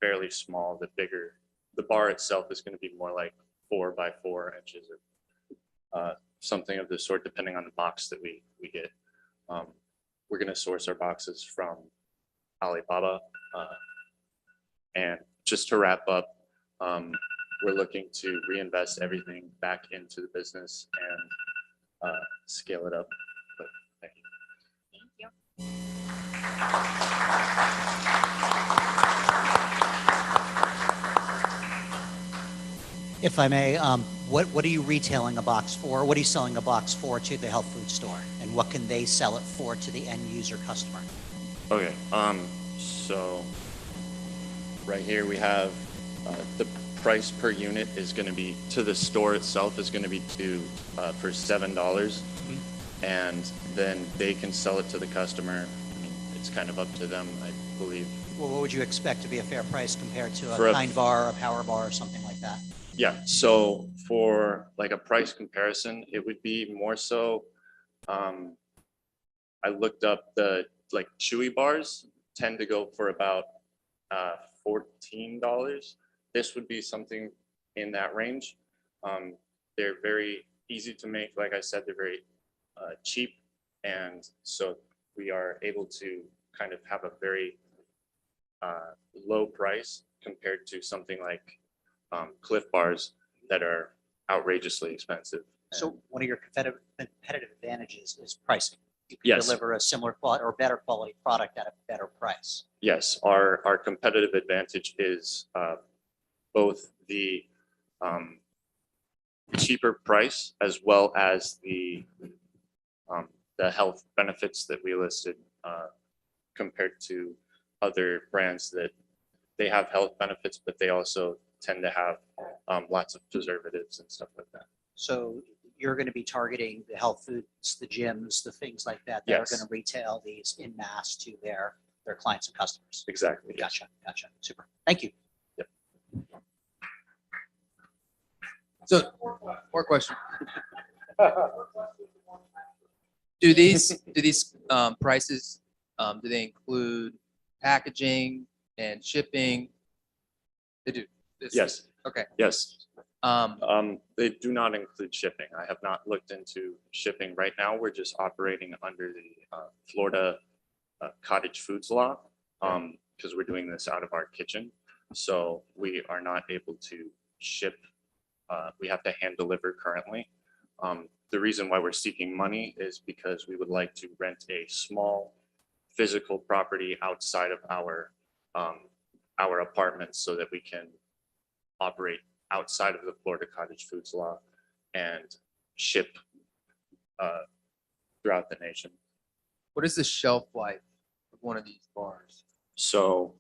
fairly small. The bar itself is going to be more like 4 by 4 inches or something of the sort, depending on the box that we get. We're going to source our boxes from Alibaba. And just to wrap up, we're looking to reinvest everything back into the business and scale it up. But thank you. Thank you. If I may, what are you retailing a box for? What are you selling a box for to the health food store? And what can they sell it for to the end user customer? Okay, so right here we have the price per unit is going to be to the store itself is going to be for $7, and then they can sell it to the customer. I mean, it's kind of up to them, I believe. Well, what would you expect to be a fair price compared to For a a- Kind Bar, a Power Bar, or something like that? Yeah, so for like a price comparison, it would be more so, I looked up the like chewy bars tend to go for about $14. This would be something in that range. They're very easy to make. Like I said, they're very cheap. And so we are able to kind of have a very low price compared to something like Cliff Bars that are outrageously expensive. So one of your competitive advantages is pricing. You can Yes. deliver a similar quality or better quality product at a better price. Yes, our competitive advantage is both the cheaper price as well as the health benefits that we listed compared to other brands that they have health benefits, but they also tend to have lots of preservatives and stuff like that. So you're going to be targeting the health foods, the gyms, the things like that, that Yes. are going to retail these in mass to their clients and customers. Exactly. yes. Gotcha. Super. Thank you. So, more question. Do these prices, do they include packaging and shipping? They do. Yes. Okay. Yes. Um, They do not include shipping. I have not looked into shipping right now. We're just operating under the Florida cottage foods law because we're doing this out of our kitchen. So we are not able to ship. We have to hand deliver currently. The reason why we're seeking money is because we would like to rent a small physical property outside of our apartments so that we can operate outside of the Florida cottage foods law and ship throughout the nation. What is the shelf life of one of these bars? So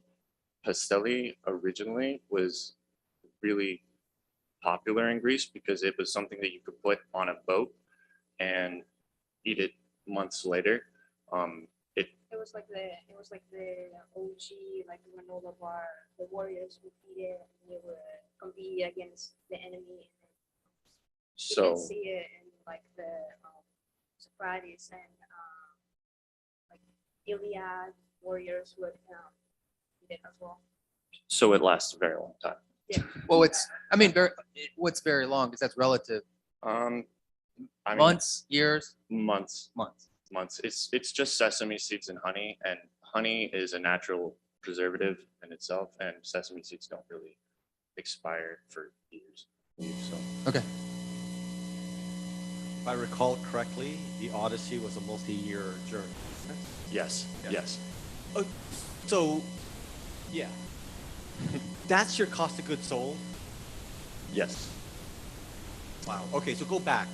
Pastelli originally was really popular in Greece because it was something that you could put on a boat and eat it months later. It was like the OG, like granola bar. The warriors would eat it and they would compete against the enemy. You So can see it in like the Socrates and like Iliad warriors would eat it as well. so it lasts a very long time. Yeah. Well, I mean, what's very long, because that's relative. I mean, Months, years, months. months. It's just sesame seeds and honey is a natural preservative in itself, and sesame seeds don't really expire for years. So Okay. If I recall correctly, the Odyssey was a multi-year journey. yes, yes. So, yeah, that's your cost of goods sold. Yes. Wow. Okay, so just go back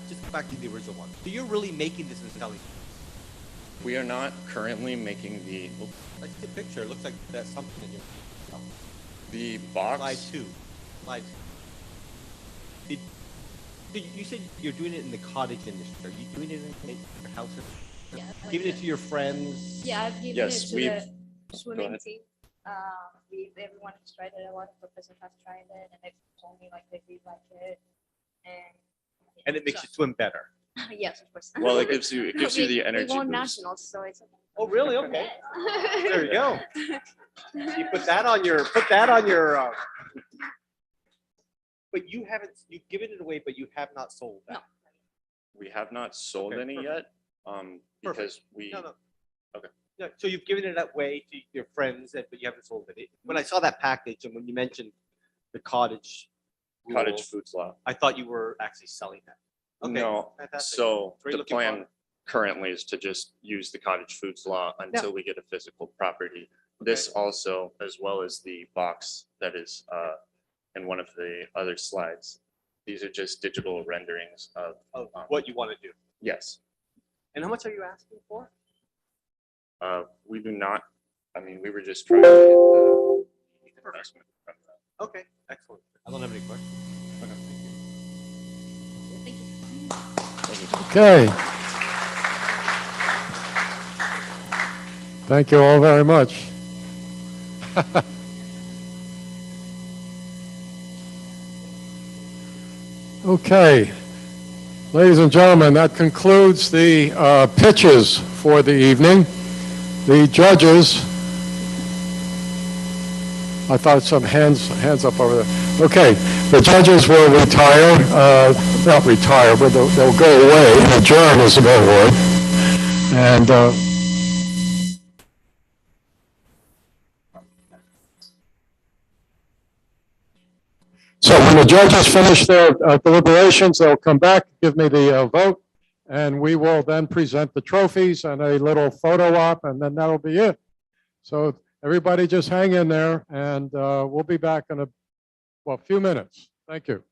to the original one. So you're really making this and selling. We are not currently making the I see the picture. It looks like that's something in your. the box. Slide two. You said you're doing it in the cottage industry. Are you doing it in your house? Yeah, like Giving it to your friends? Yeah, I've given Yes, it to we've- the swimming ahead. team. Everyone has tried it. A lot of professors have tried it, and they've told me like they really like it. And it makes you swim better. Yes, of course. Well, it gives you the We energy won boost. nationals, so it's. Oh, really? Okay. There you go. You put that on your. But you've given it away, but you have not sold that. No. We have not sold Okay, any perfect. yet, because we. No. Okay. No, so you've given it away to your friends, but you haven't sold it. When I saw that package and when you mentioned the cottage Cottage rule, foods law. I thought you were actually selling that. Okay, No, fantastic. so Very the looking plan forward. currently is to just use the cottage foods law until we get a physical property. This also, as well as the box that is in one of the other slides. These are just digital renderings of what you want to do. Yes. And how much are you asking for? We do not, I mean, we were just trying to get the investment from that. Okay, excellent. I don't have any questions. Okay. Thank you all very much. Okay. Ladies and gentlemen, that concludes the pitches for the evening. The judges, I thought some hands up over there. Okay, the judges will retire, not retire, but they'll go away and adjourn as a better word. And so when the judges finish their deliberations, they'll come back, give me the vote, and we will then present the trophies and a little photo op, and then that'll be it. So everybody just hang in there, and we'll be back in a few minutes. Thank you.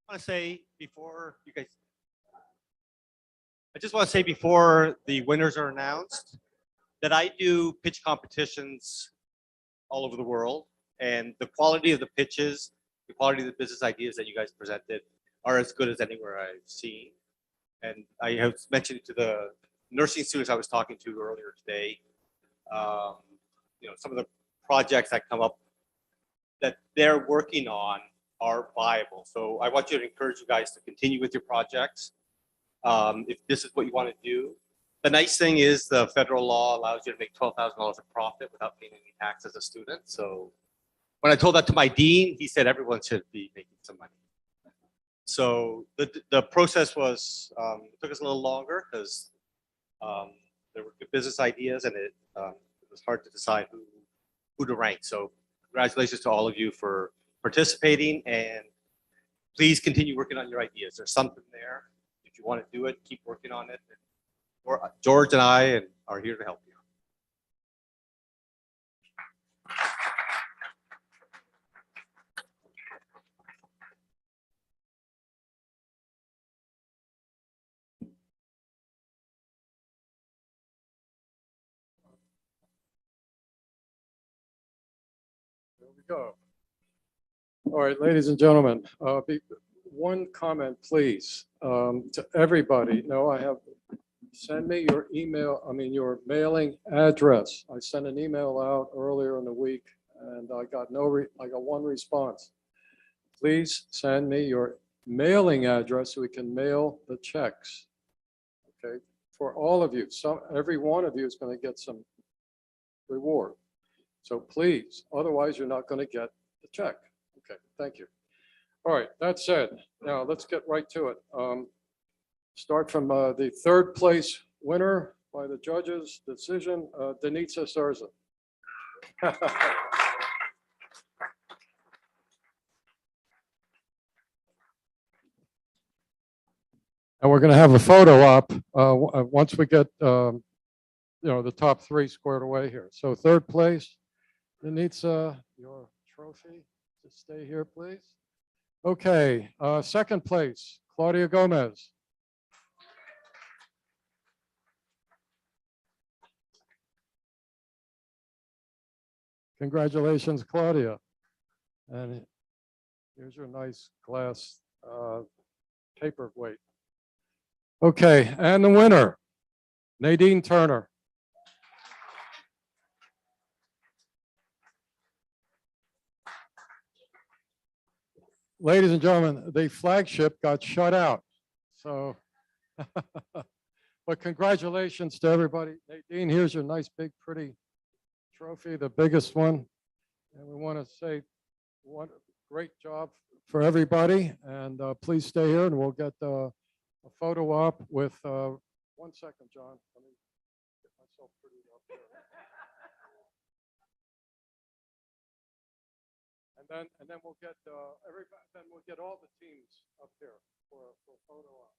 want to say before you guys, I just want to say before the winners are announced that I do pitch competitions all over the world, and the quality of the pitches, the quality of the business ideas that you guys presented are as good as anywhere I've seen. And I have mentioned to the nursing students I was talking to earlier today, some of the projects that come up that they're working on are viable. So I want you to encourage you guys to continue with your projects. If this is what you want to do. The nice thing is the federal law allows you to make $12,000 of profit without paying any tax as a student. So when I told that to my dean, he said everyone should be making some money. So the process was, it took us a little longer because there were good business ideas and it was hard to decide who to rank. So congratulations to all of you for participating, and please continue working on your ideas. There's something there. If you want to do it, keep working on it. Or George and I are here to help you. There we go. All right, ladies and gentlemen, one comment, please, to everybody. No, send me your email, your mailing address. I sent an email out earlier in the week and I got one response. Please send me your mailing address so we can mail the checks. Okay, for all of you. Every one of you is going to get some reward. So please, otherwise you're not going to get the check. Okay, thank you. All right, that said, now let's get right to it. Start from the third place winner by the judges' decision, Denitsa Sarza. And we're going to have a photo op once we get the top three squared away here. So third place, Denitsa, your trophy. Just stay here, please. Okay, second place, Claudia Gomez. Congratulations, Claudia. And here's your nice glass paperweight. Okay, and the winner, Nadine Turner. Ladies and gentlemen, the flagship got shut out. So, but congratulations to everybody. Nadine, here's your nice, big, pretty trophy, the biggest one. And we want to say what great job for everybody. And please stay here and we'll get a photo op with, 1 second, John. Let me get myself pretty up here. And then we'll get everybody. Then we'll get all the teams up here for photo op.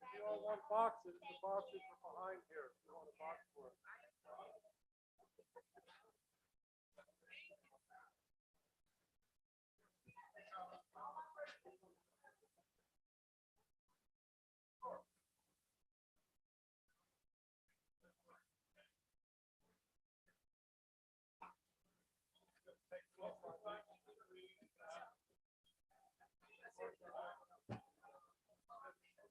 If you all want boxes, the boxes are behind here. If you want a box for it.